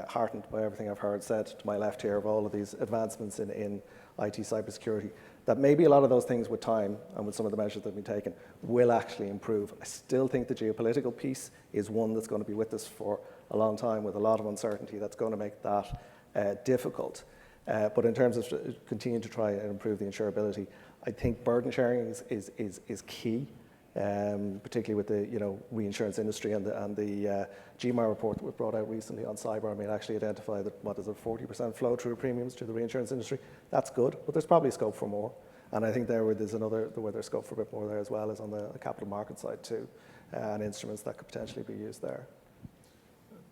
heartened by everything I've heard said to my left here of all of these advancements in IT cybersecurity, that maybe a lot of those things with time and with some of the measures that have been taken will actually improve. I still think the geopolitical piece is one that's going to be with us for a long time, with a lot of uncertainty that's going to make that difficult. But in terms of continuing to try and improve the insurability, I think burden sharing is key, particularly with the reinsurance industry and the GMAR report that was brought out recently on cyber. I mean, actually identified that 40% flow through premiums to the reinsurance industry. That's good, but there's probably scope for more. And I think there's where there's scope for a bit more there as well is on the capital market side too, and instruments that could potentially be used there.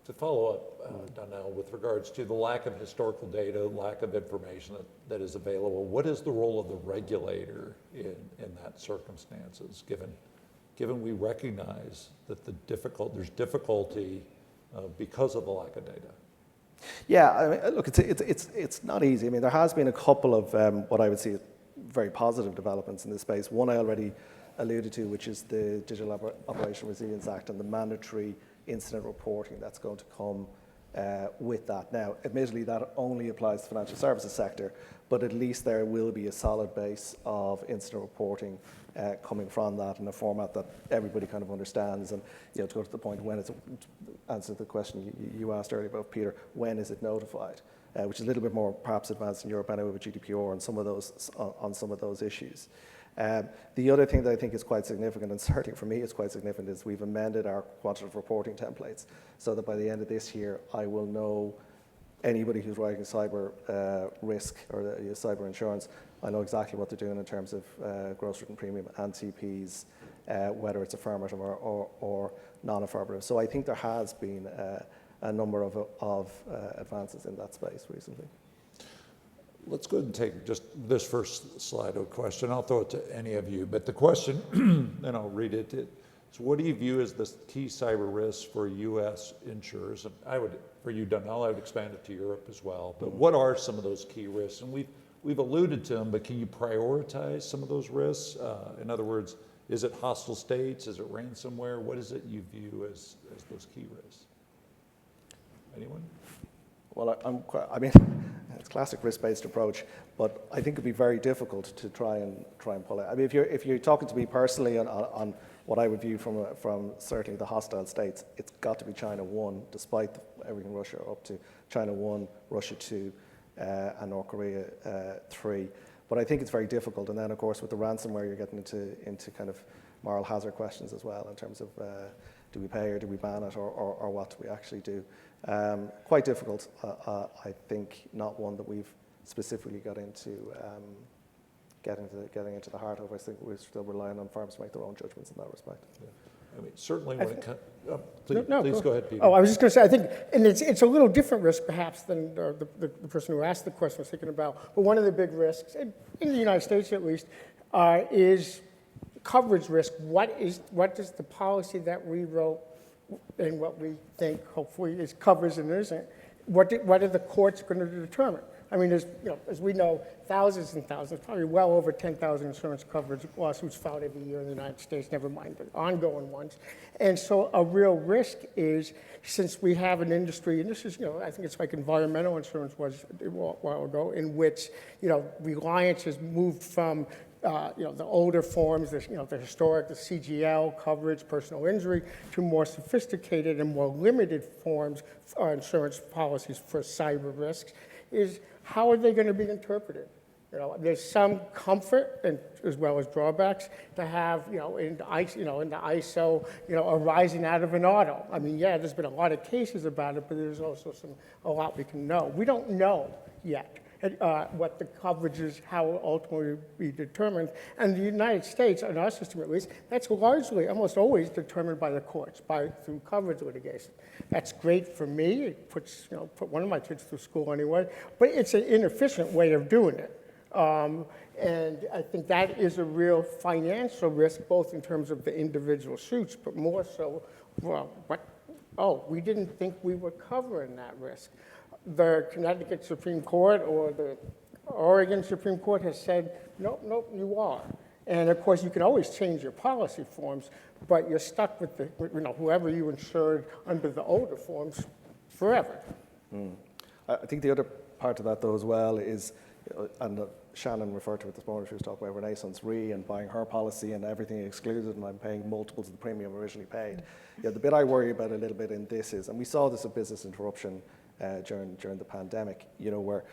To follow up, Domhnall, with regards to the lack of historical data, lack of information that is available, what is the role of the regulator in that circumstances, given we recognize that there's difficulty because of the lack of data? Yeah, I mean, look, it's not easy. I mean, there has been a couple of what I would see as very positive developments in this space. One I already alluded to, which is the Digital Operation Resilience Act and the mandatory incident reporting that's going to come with that. Now, admittedly, that only applies to the financial services sector, but at least there will be a solid base of incident reporting coming from that in a format that everybody kind of understands. And to go to the point when it's answer the question you asked earlier about, Peter, when is it notified? Which is a little bit more perhaps advanced in Europe anyway with GDPR and some of those issues. The other thing that I think is quite significant, and certainly for me it's quite significant, is we've amended our quantitative reporting templates so that by the end of this year I will know anybody who's writing cyber risk or cyber insurance. I know exactly what they're doing in terms of gross written premium and TPs, whether it's affirmative or non-affirmative. So I think there has been a number of advances in that space recently. Let's go ahead and take just this first Slido question. I'll throw it to any of you, but the question, and I'll read it. It's what do you view as the key cyber risks for U.S. insurers? And for you, Domhnall, I would expand it to Europe as well. But what are some of those key risks? And we've alluded to them, but can you prioritize some of those risks? In other words, is it hostile states? Is it ransomware? What is it you view as those key risks? Anyone? Well, I mean, it's classic risk-based approach, but I think it'd be very difficult to try and pull it. I mean, if you're talking to me personally on what I would view from certainly the hostile states, it's got to be China 1, despite everything Russia up to. China 1, Russia 2, and North Korea 3. But I think it's very difficult. And then, of course, with the ransomware, you're getting into kind of moral hazard questions as well in terms of do we pay or do we ban it or what do we actually do? Quite difficult, I think, not one that we've specifically got into getting into the heart of. I think we're still relying on firms to make their own judgments in that respect. Yeah. I mean, certainly when it comes... please go ahead, Peter. Oh, I was just going to say, I think, and it's a little different risk perhaps than the person who asked the question was thinking about, but one of the big risks, in the United States at least, is coverage risk. What is the policy that we wrote and what we think hopefully is covers and isn't? What are the courts going to determine? I mean, there's, as we know, thousands and thousands, probably well over 10,000 insurance coverage lawsuits filed every year in the United States, never mind the ongoing ones. And so a real risk is, since we have an industry, and this is, I think it's like environmental insurance was a while ago, in which, reliance has moved from the older forms, the historic, the CGL coverage, personal injury, to more sophisticated and more limited forms of insurance policies for cyber risks. Is how are they going to be interpreted? There's some comfort and as well as drawbacks to have, in the ISO, arising out of an auto. I mean, yeah, there's been a lot of cases about it, but there's also a lot we can know. We don't know yet what the coverage is, how it will ultimately be determined. And the United States, in our system at least, that's largely, almost always determined by the courts, through coverage litigation. That's great for me. It put one of my kids through school anyway, but it's an inefficient way of doing it. And I think that is a real financial risk, both in terms of the individual suits, but more so, we didn't think we were covering that risk. The Connecticut Supreme Court or the Oregon Supreme Court has said, nope, you are. And of course, you can always change your policy forms, but you're stuck with whoever you insured under the older forms forever. I think the other part of that, though, as well is, and Shannon referred to it this morning, she was talking about Renaissance Re and buying her policy and everything excluded, and I'm paying multiples of the premium originally paid. The bit I worry about a little bit in this is, and we saw this with business interruption during the pandemic, where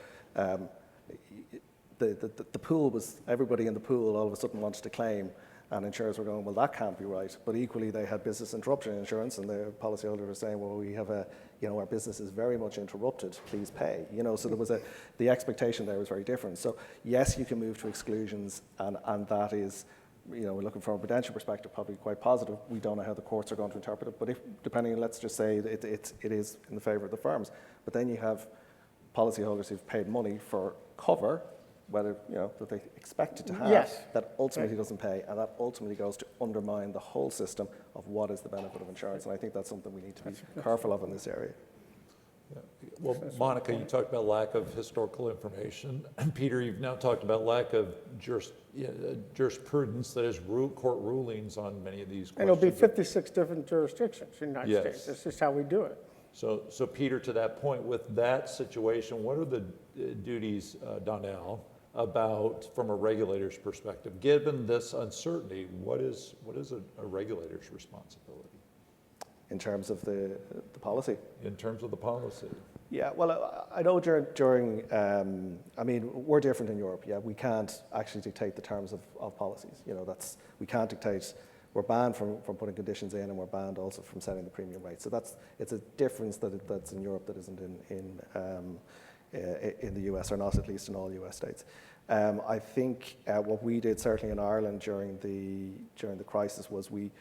the pool was, everybody in the pool all of a sudden wanted to claim, And insurers were going, well, that can't be right. But equally, they had business interruption insurance, and the policyholders were saying, well, we have our business is very much interrupted, please pay. So there was the expectation there was very different. So yes, you can move to exclusions, and that is, we're looking from a prudential perspective, probably quite positive. We don't know how the courts are going to interpret it, but depending, let's just say it is in the favor of the firms. But then you have policyholders who've paid money for cover, whether that they expected to have, Yes. that ultimately doesn't pay, and that ultimately goes to undermine the whole system of what is the benefit of insurance. And I think that's something we need to be careful of in this area. Yeah. Well, Monica, you talked about lack of historical information. Peter, you've now talked about lack of jurisprudence, that is, court rulings on many of these And it'll be questions. 56 different jurisdictions in the United Yes. States. This is how we do it. So Peter, to that point, with that situation, what are the duties, Domhnall, about from a regulator's perspective? Given this uncertainty, what is a regulator's responsibility In terms of the policy. in terms of the policy? Yeah, well, I know during we're different in Europe. Yeah, we can't actually dictate the terms of policies. We can't dictate. We're banned from putting conditions in, and we're banned also from setting the premium rate. So it's a difference that's in Europe that isn't in the US, or not at least in all US states. I think what we did certainly in Ireland during the crisis was we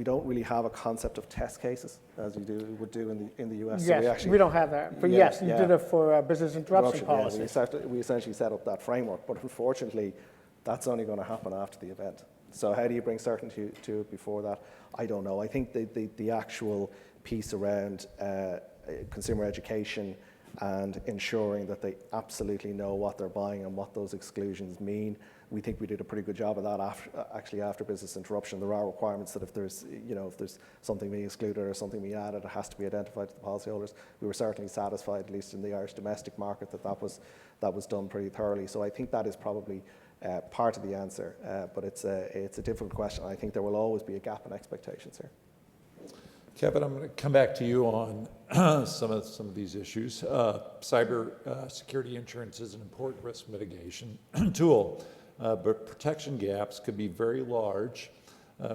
don't really have a concept of test cases as you would do in the US. Yes, So we don't have that. But Yeah, yes, you yeah. did it for business interruption Yeah, policy. we essentially set up that framework, but unfortunately, that's only going to happen after the event. So how do you bring certainty to it before that? I don't know. I think the actual piece around consumer education and ensuring that they absolutely know what they're buying and what those exclusions mean, we think we did a pretty good job of that after business interruption. There are requirements that if there's something being excluded or something being added, it has to be identified to the policyholders. We were certainly satisfied, at least in the Irish domestic market, that was done pretty thoroughly. So I think that is probably part of the answer, but it's a difficult question. I think there will always be a gap in expectations here. Kevin, I'm going to come back to you on some of these issues. Cyber security insurance is an important risk mitigation tool, but protection gaps could be very large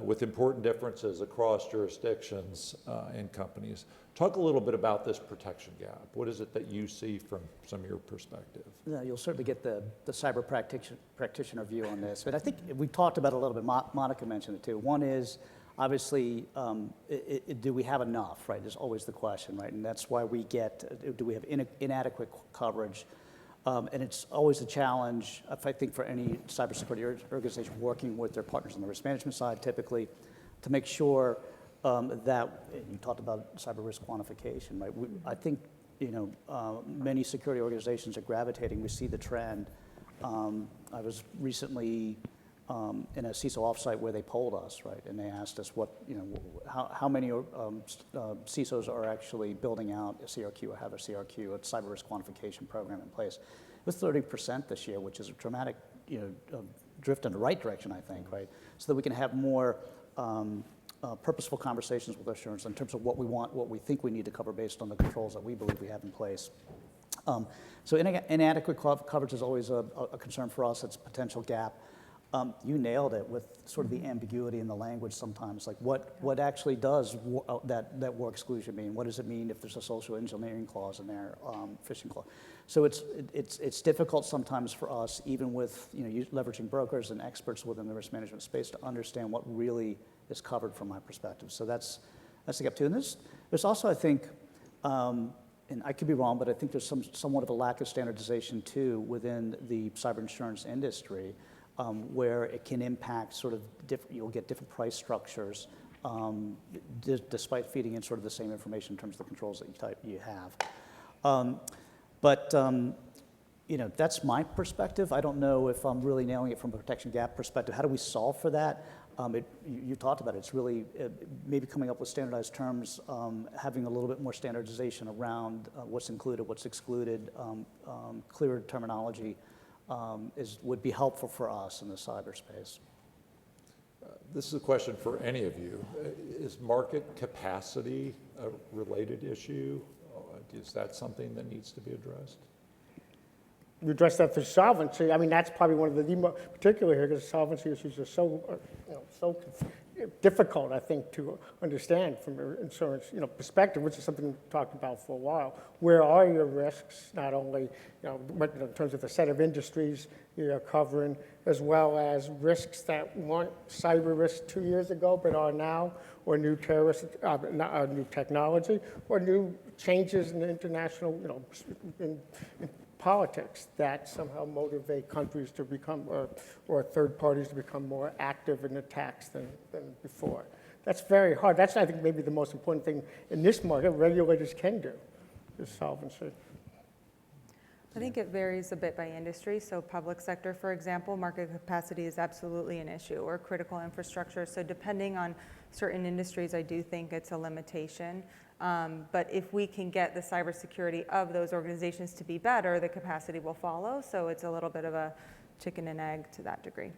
with important differences across jurisdictions and companies. Talk a little bit about this protection gap. What is it that you see from some of your perspective? Yeah, you'll certainly get the cyber practitioner view on this. But I think we talked about it a little bit. Monica mentioned it too. One is, obviously, do we have enough, right? There's always the question, right? And that's why do we have inadequate coverage? And it's always a challenge, I think, for any cybersecurity organization working with their partners on the risk management side, typically, to make sure that, you talked about cyber risk quantification, right? I think, many security organizations are gravitating. We see the trend. I was recently in a CISO offsite where they polled us, right? And they asked us how many CISOs are actually building out a CRQ or have a CRQ, a cyber risk quantification program in place. It was 30% this year, which is a dramatic, drift in the right direction, I think, right? So that we can have more purposeful conversations with our insurers in terms of what we want, what we think we need to cover based on the controls that we believe we have in place. So inadequate coverage is always a concern for us. It's a potential gap. You nailed it with sort of the ambiguity in the language sometimes. Like what actually does that war exclusion mean? What does it mean if there's a social engineering clause in there, phishing clause? So it's difficult sometimes for us, even with leveraging brokers and experts within the risk management space, to understand what really is covered from my perspective. So that's the gap too. And there's also, I think, and I could be wrong, but I think there's somewhat of a lack of standardization too within the cyber insurance industry. Where it can impact sort of you'll get different price structures despite feeding in sort of the same information in terms of the controls that you have. That's my perspective. I don't know if I'm really nailing it from a protection gap perspective. How do we solve for that? You talked about it. It's really maybe coming up with standardized terms, having a little bit more standardization around what's included, what's excluded, clearer terminology. Would be helpful for us in the cyberspace. This is a question for any of you. Is market capacity a related issue? Is that something that needs to be addressed? you address that through solvency. I mean, that's probably one of the more particular here because solvency issues are so, so difficult, I think, to understand from an insurance, perspective, which is something we've talked about for a while. Where are your risks, not only, but in terms of the set of industries you're covering, as well as risks that weren't cyber risks 2 years ago but are now, or new terrorist, new technology, or new changes in the international, in politics that somehow motivate countries to become, or third parties to become more active in attacks than before. That's very hard. That's, I think, maybe the most important thing in this market regulators can do, is solvency. I think it varies a bit by industry. So public sector, for example, market capacity is absolutely an issue, or critical infrastructure. So depending on certain industries, I do think it's a limitation. But if we can get the cybersecurity of those organizations to be better, the capacity will follow. So it's a little bit of a chicken and egg to that degree.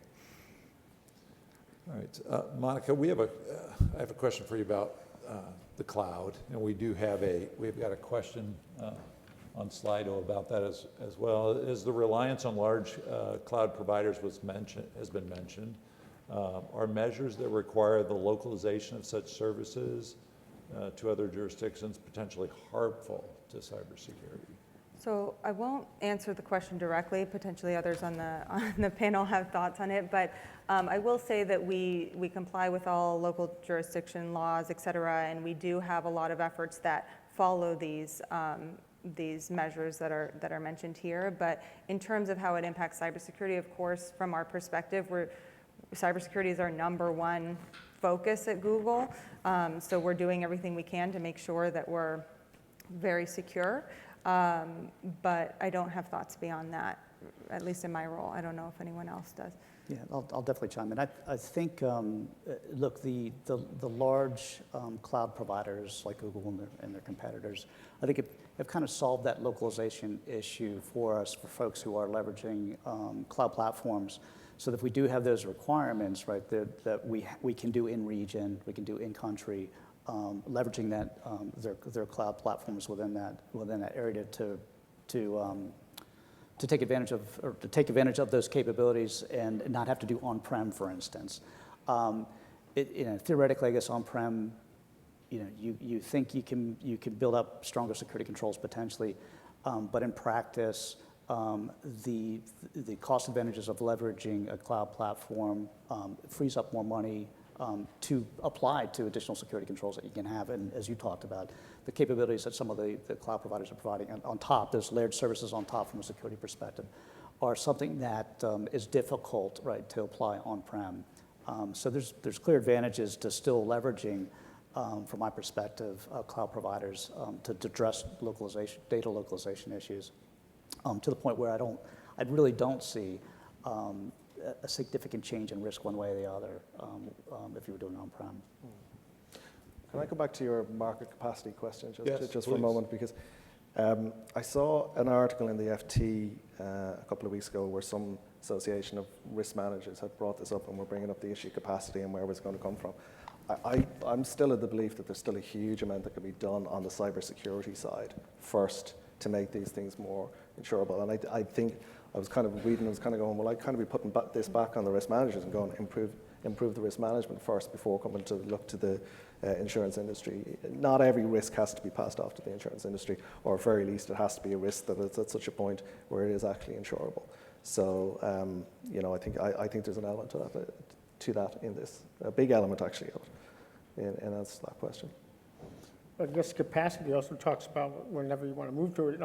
All right, Monica, I have a question for you about the cloud, and we've got a question on Slido about that as well. Is the reliance on large cloud providers has been mentioned? Are measures that require the localization of such services to other jurisdictions potentially harmful to cybersecurity? So I won't answer the question directly. Potentially others on the panel have thoughts on it, but I will say that we comply with all local jurisdiction laws, et cetera, and we do have a lot of efforts that follow these measures that are mentioned here. But in terms of how it impacts cybersecurity, of course, from our perspective, cybersecurity is our #1 focus at Google. So we're doing everything we can to make sure that we're very secure. But I don't have thoughts beyond that, at least in my role. I don't know if anyone else does. Yeah, I'll definitely chime in. I think, look, the large cloud providers like Google and their competitors, I think have kind of solved that localization issue for us, for folks who are leveraging cloud platforms. So that if we do have those requirements, right, that we can do in region, we can do in country, leveraging that their cloud platforms within that area to take advantage of those capabilities and not have to do on-prem, for instance. Theoretically, I guess on-prem, you think you can build up stronger security controls potentially, but in practice, the cost advantages of leveraging a cloud platform frees up more money to apply to additional security controls that you can have. And as you talked about, the capabilities that some of the cloud providers are providing on top, those layered services on top from a security perspective, are something that is difficult, right, to apply on-prem. So there's clear advantages to still leveraging, from my perspective, cloud providers to address data localization issues, to the point where I really don't see a significant change in risk one way or the other if you were doing on-prem. Can I go back to your market capacity question just Yes, for a moment? Because I saw an article in the FT a couple of weeks ago where some association of risk managers had brought this up and were bringing up the issue of capacity and where it was going to come from. I'm still of the belief that there's still a huge amount that can be done on the cybersecurity side first to make these things more insurable. And I think I was kind of reading, I was kind of going, well, I kind of be putting this back on the risk managers and going, improve the risk management first before coming to look to the insurance industry. Not every risk has to be passed off to the insurance industry, or at very least it has to be a risk that it's at such a point where it is actually insurable. So, I think there's an element to that in this, a big element actually of it, in answer to that question. I guess capacity also talks about whenever you want to move to it,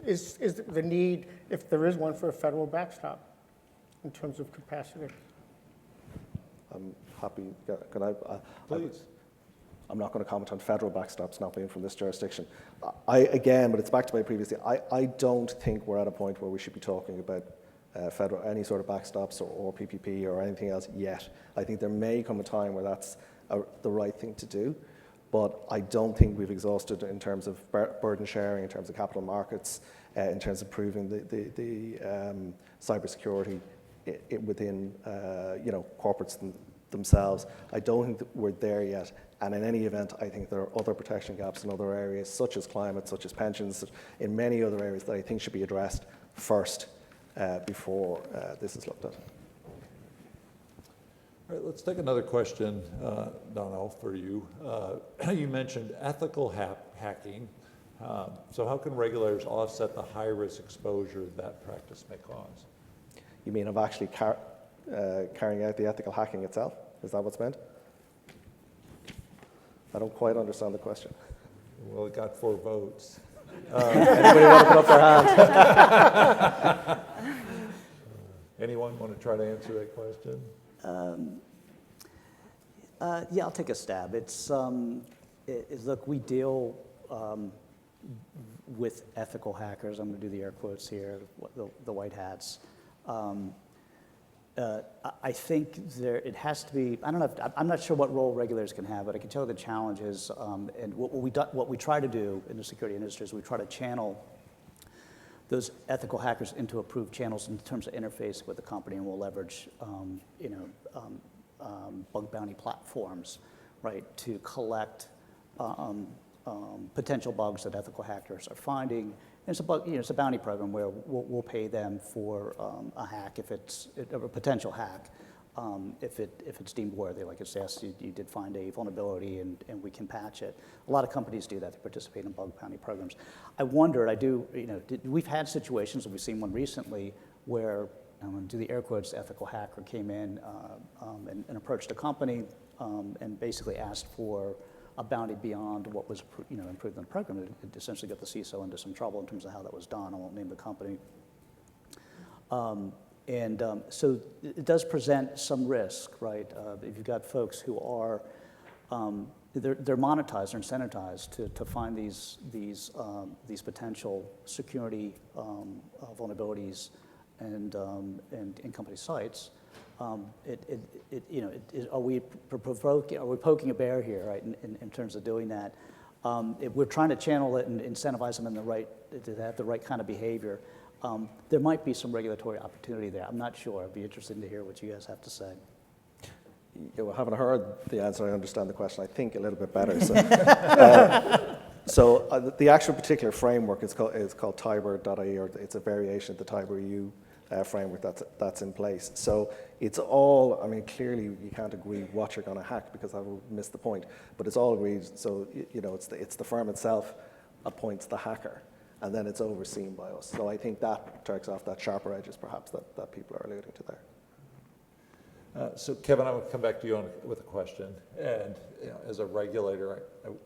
is the need, if there is one, for a federal backstop in terms of capacity? I'm happy, Please. I'm not going to comment on federal backstops not being from this jurisdiction. Again, but it's back to my previous thing, I don't think we're at a point where we should be talking about any sort of backstops or PPP or anything else yet. I think there may come a time where that's the right thing to do. But I don't think we've exhausted in terms of burden sharing, in terms of capital markets, in terms of proving the cybersecurity within corporates themselves. I don't think that we're there yet. And in any event, I think there are other protection gaps in other areas, such as climate, such as pensions, in many other areas that I think should be addressed first before this is looked at. All right, let's take another question, Domhnall, for you. You mentioned ethical hacking. So how can regulators offset the high-risk exposure that practice may cause? You mean of actually carrying out the ethical hacking itself? Is that what's meant? I don't quite understand the question. Well, it got 4 votes. Anybody want to put up their hand? Anyone want to try to answer that question? Yeah, I'll take a stab. Look, we deal with ethical hackers. I'm going to do the air quotes here, the white hats. I think it has to be, I don't know, I'm not sure what role regulators can have, but I can tell you the challenge is, and what we try to do in the security industry is we try to channel those ethical hackers into approved channels in terms of interface with the company, and we'll leverage, bug bounty platforms, right, to collect potential bugs that ethical hackers are finding. And it's a bounty program where we'll pay them for a hack if it's a potential hack, if it's deemed worthy. Like it's yes, you did find a vulnerability and we can patch it. A lot of companies do that. They participate in bug bounty programs. We've had situations, and we've seen one recently, where I'm going to do the air quotes, ethical hacker came in and approached a company and basically asked for a bounty beyond what was improved in the program. It essentially got the CISO into some trouble in terms of how that was done. I won't name the company. So it does present some risk, right? If you've got folks who are, they're monetized, they're incentivized to find these potential security vulnerabilities and in company sites. Are we poking a bear here, right? In terms of doing that, we're trying to channel it and incentivize them to have the right kind of behavior. There might be some regulatory opportunity there. I'm not sure. I'd be interested to hear what you guys have to say. Yeah, well, having heard the answer, I understand the question, I think, a little bit better. So, the actual particular framework is called Tiber.ie, or it's a variation of the Tiber EU framework that's in place. So it's all, I mean, clearly you can't agree what you're going to hack because I will miss the point, but it's all agreed. So, it's the firm itself appoints the hacker, and then it's overseen by us. So I think that takes off that sharper edges perhaps that people are alluding to there. So Kevin, I will come back to you with a question. And as a regulator,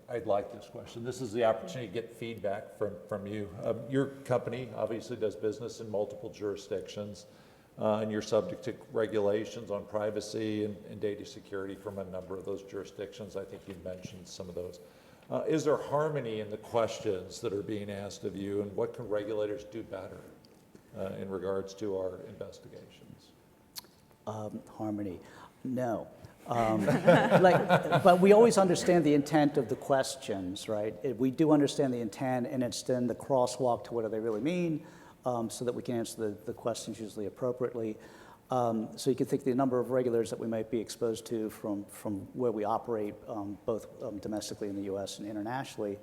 I'd like this question. This is the opportunity to get feedback from you. Your company obviously does business in multiple jurisdictions, and you're subject to regulations on privacy and data security from a number of those jurisdictions. I think you mentioned some of those. Is there harmony in the questions that are being asked of you, and what can regulators do better in regards to our investigations? Harmony, no. But we always understand the intent of the questions, right? We do understand the intent, and it's then the crosswalk to what do they really mean, so that we can answer the questions usually appropriately. So you can think the number of regulators that we might be exposed to from where we operate, both domestically in the U.S. and internationally.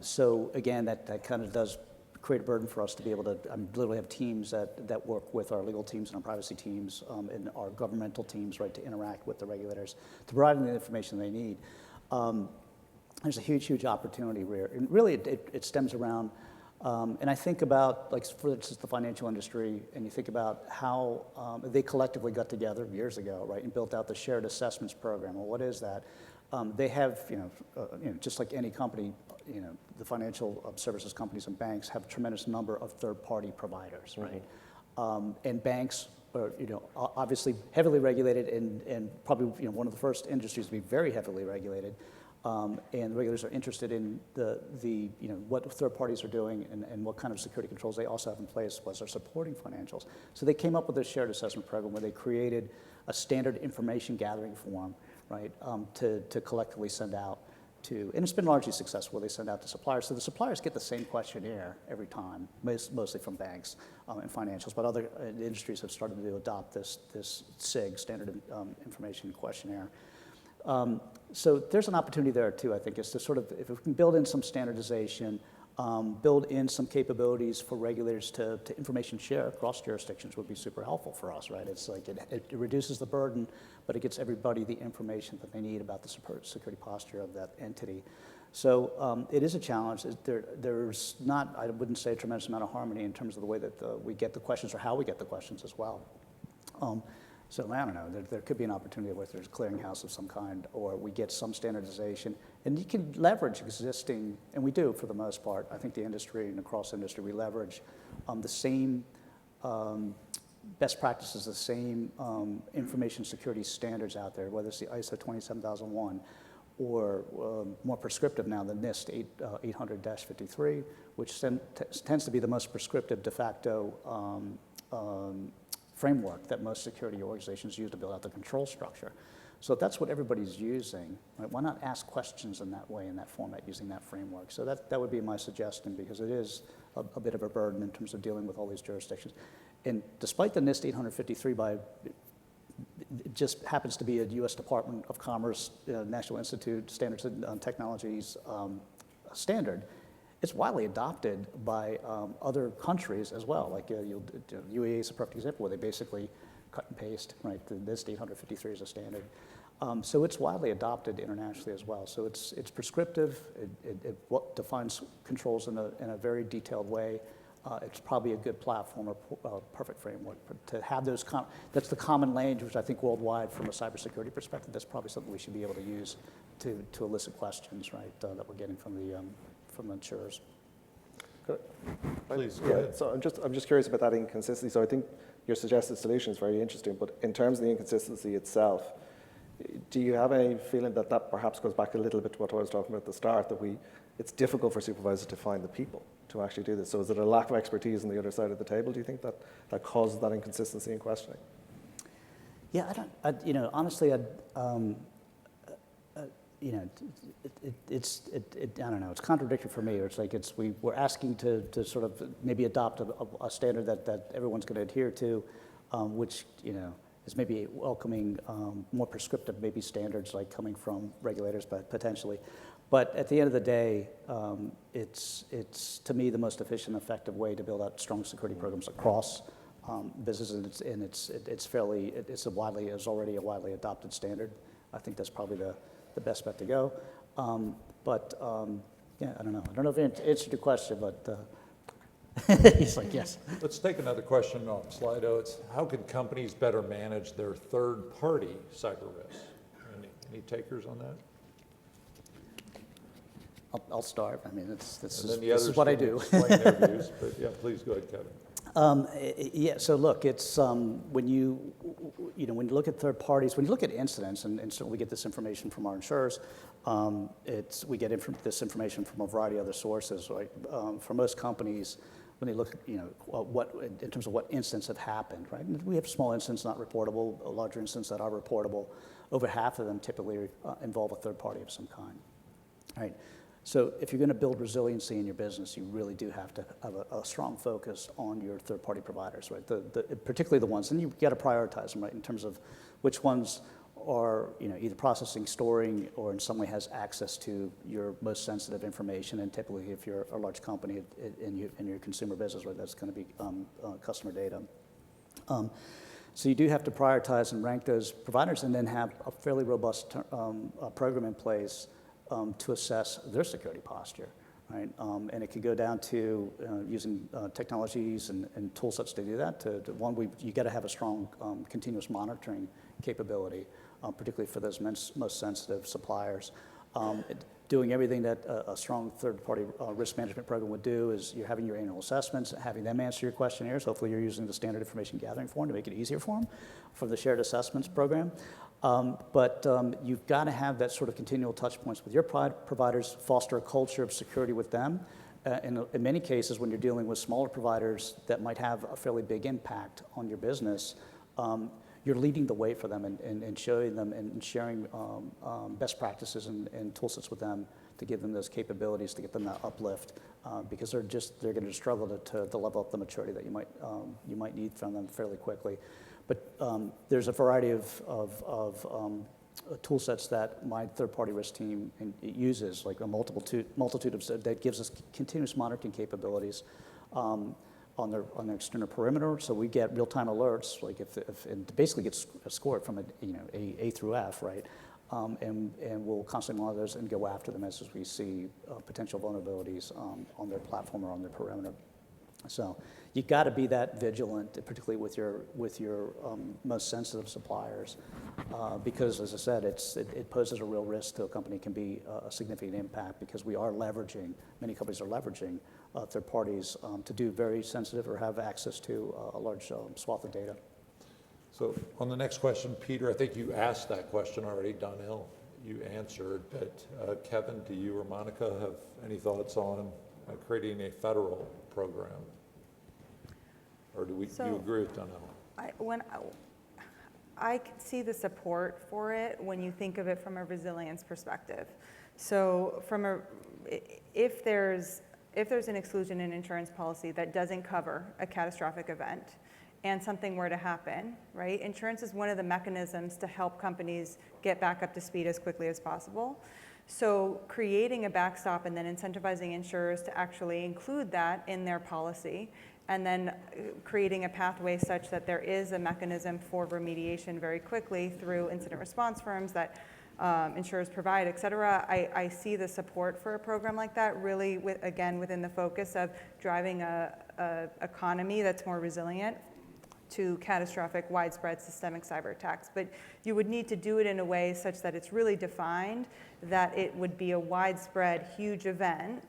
So again, that kind of does create a burden for us to be able to literally have teams that work with our legal teams and our privacy teams and our governmental teams, right, to interact with the regulators, to provide them the information they need. There's a huge opportunity here. And really, it stems around, and I think about, like, for instance, the financial industry, and you think about how they collectively got together years ago, right, and built out the shared assessments program. Well, what is that? They have, just like any company, the financial services companies and banks have a tremendous number of third-party providers, right? And banks are, obviously heavily regulated and probably, one of the first industries to be very heavily regulated. And the regulators are interested in what third parties are doing and what kind of security controls they also have in place as they're supporting financials. So they came up with this shared assessment program where they created a standard information gathering form, right, to collectively send out to, and it's been largely successful. They send out to suppliers. So the suppliers get the same questionnaire every time, mostly from banks and financials, but other industries have started to adopt this SIG, Standard Information Questionnaire. So there's an opportunity there too, I think, is to sort of, if we can build in some standardization build in some capabilities for regulators to information share across jurisdictions would be super helpful for us, right? It's like it reduces the burden, but it gets everybody the information that they need about the security posture of that entity. So it is a challenge. There's not, I wouldn't say, a tremendous amount of harmony in terms of the way that we get the questions or how we get the questions as well. So I don't know, there could be an opportunity where there's a clearinghouse of some kind, or we get some standardization. And you can leverage existing, and we do for the most part. I think the industry and across industry, we leverage the same best practices, the same information security standards out there, whether it's the ISO 27001 or more prescriptive now, the NIST 800-53, which tends to be the most prescriptive de facto framework that most security organizations use to build out the control structure. So if that's what everybody's using, right, why not ask questions in that way, in that format, using that framework? So that would be my suggestion, because it is a bit of a burden in terms of dealing with all these jurisdictions. And despite the NIST 853 it just happens to be a U.S. Department of Commerce, National Institute Standards and Technologies standard, it's widely adopted by other countries as well. Like UAE is a perfect example where they basically cut and paste, right? The NIST 853 is a standard. So it's widely adopted internationally as well. So it's prescriptive. It defines controls in a very detailed way. It's probably a good platform or perfect framework to have those. That's the common language, which I think worldwide, from a cybersecurity perspective, that's probably something we should be able to use to elicit questions, right, that we're getting from the insurers. Please, go Yeah, ahead. so I'm just curious about that inconsistency. So I think your suggested solution is very interesting, but in terms of the inconsistency itself, do you have any feeling that perhaps goes back a little bit to what I was talking about at the start, that it's difficult for supervisors to find the people to actually do this? So is it a lack of expertise on the other side of the table, do you think, that causes that inconsistency in questioning? Yeah, I honestly, I don't know, it's contradictory for me. Or it's like we're asking to sort of maybe adopt a standard that everyone's going to adhere to, which, is maybe welcoming more prescriptive maybe standards like coming from regulators, but potentially. But at the end of the day, it's to me the most efficient, effective way to build out strong security programs across businesses, and it's already a widely adopted standard. I think that's probably the best bet to go. Yeah, I don't know. I don't know if it answered your question, but he's like, yes. Let's take another question off Slido. It's how can companies better manage their third-party cyber risks? Any takers on that? I'll start. I mean, this And then the is others what I can do. explain their views, but yeah, please go ahead, Kevin. Yeah, so look, it's when you look at third parties, when you look at incidents, and certainly we get this information from our insurers, we get this information from a variety of other sources. Right? For most companies, when they look, in terms of what incidents have happened, right? And we have small incidents not reportable, larger incidents that are reportable. Over half of them typically involve a third party of some kind. Right? So if you're going to build resiliency in your business, you really do have to have a strong focus on your third-party providers, right? Particularly the ones, and you've got to prioritize them, right, in terms of which ones are either processing, storing, or in some way has access to your most sensitive information. And typically, if you're a large company in your consumer business, right, that's going to be customer data. So you do have to prioritize and rank those providers, and then have a fairly robust program in place to assess their security posture, right? And it could go down to using technologies and tool sets to do that. You got to have a strong continuous monitoring capability, particularly for those most sensitive suppliers. Doing everything that a strong third-party risk management program would do is you're having your annual assessments, having them answer your questionnaires. Hopefully you're using the standard information gathering form to make it easier for them from the shared assessments program. But you've got to have that sort of continual touch points with your providers, foster a culture of security with them. In many cases, when you're dealing with smaller providers that might have a fairly big impact on your business, you're leading the way for them and showing them and sharing best practices and tool sets with them to give them those capabilities, to get them that uplift, because they're going to struggle to level up the maturity that you might need from them fairly quickly. But there's a variety of tool sets that my third-party risk team uses, like a multitude of, that gives us continuous monitoring capabilities on their external perimeter. So we get real-time alerts, like if and basically get a score from A through F, right? And we'll constantly monitor those and go after them as we see potential vulnerabilities on their platform or on their perimeter. So you got to be that vigilant, particularly with your most sensitive suppliers, because, as I said, it poses a real risk to a company. Can be a significant impact because we are leveraging. Many companies are leveraging third parties to do very sensitive or have access to a large swath of data. So on the next question, Peter, I think you asked that question already. Domhnall, you answered, but Kevin, do you or Monica have any thoughts on creating a federal program? Or do you agree with Domhnall? I can see the support for it when you think of it from a resilience perspective. So if there's an exclusion in insurance policy that doesn't cover a catastrophic event and something were to happen, right? Insurance is one of the mechanisms to help companies get back up to speed as quickly as possible. So creating a backstop and then incentivizing insurers to actually include that in their policy, and then creating a pathway such that there is a mechanism for remediation very quickly through incident response firms that insurers provide, et cetera. I see the support for a program like that really, again, within the focus of driving a economy that's more resilient to catastrophic, widespread systemic cyber attacks. But you would need to do it in a way such that it's really defined that it would be a widespread, huge event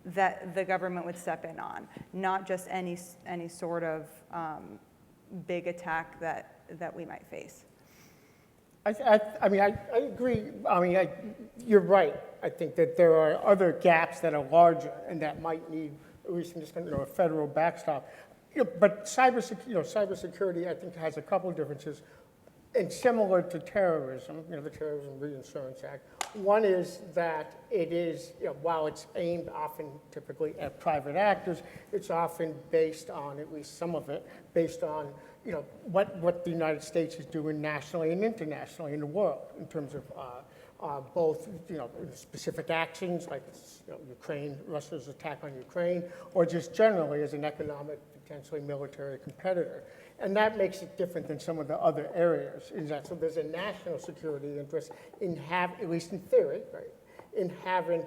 that the government would step in on, not just any sort of big attack that we might face. I mean, I agree. I mean, you're right. I think that there are other gaps that are larger and that might need at least a federal backstop. But cybersecurity, I think, has a couple of differences, and similar to terrorism, the Terrorism Reinsurance Act. One is that it is, while it's aimed often typically at private actors, it's often based on, at least some of it, based on what the United States is doing nationally and internationally in the world in terms of both specific actions like Russia's attack on Ukraine, or just generally as an economic, potentially military competitor. And that makes it different than some of the other areas. So there's a national security interest in at least in theory, right, in having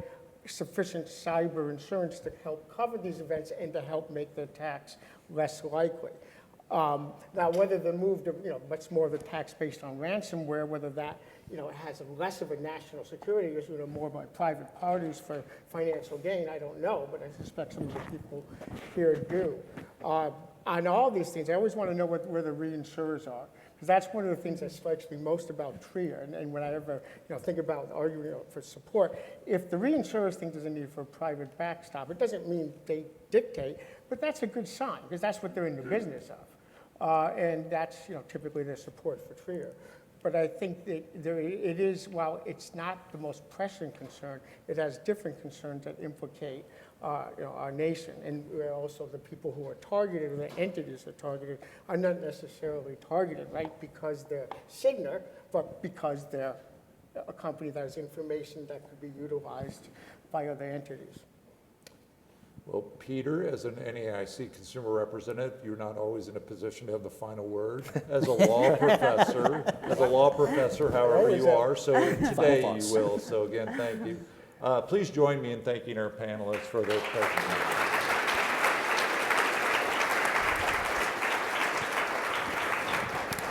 sufficient cyber insurance to help cover these events and to help make the attacks less likely. Now, whether the move to much more of the tax based on ransomware, whether that has less of a national security issue, more by private parties for financial gain, I don't know, but I suspect some of the people here do. On all these things, I always want to know where the reinsurers are, because that's one of the things that strikes me most about TRIA. And when I ever think about arguing for support, if the reinsurers think there's a need for a private backstop, it doesn't mean they dictate, but that's a good sign, because that's what they're in the business of. And that's typically their support for TRIA. But I think that it is, while it's not the most pressing concern, it has different concerns that implicate our nation. And also the people who are targeted, or the entities that are targeted, are not necessarily targeted, right, because they're Cigna, but because they're a company that has information that could be utilized by other entities. Well, Peter, as an NAIC consumer representative, you're not always in a position to have the final word. As a law professor, however you are, so today you will. So again, thank you. Please join me in thanking our panelists for their presentation.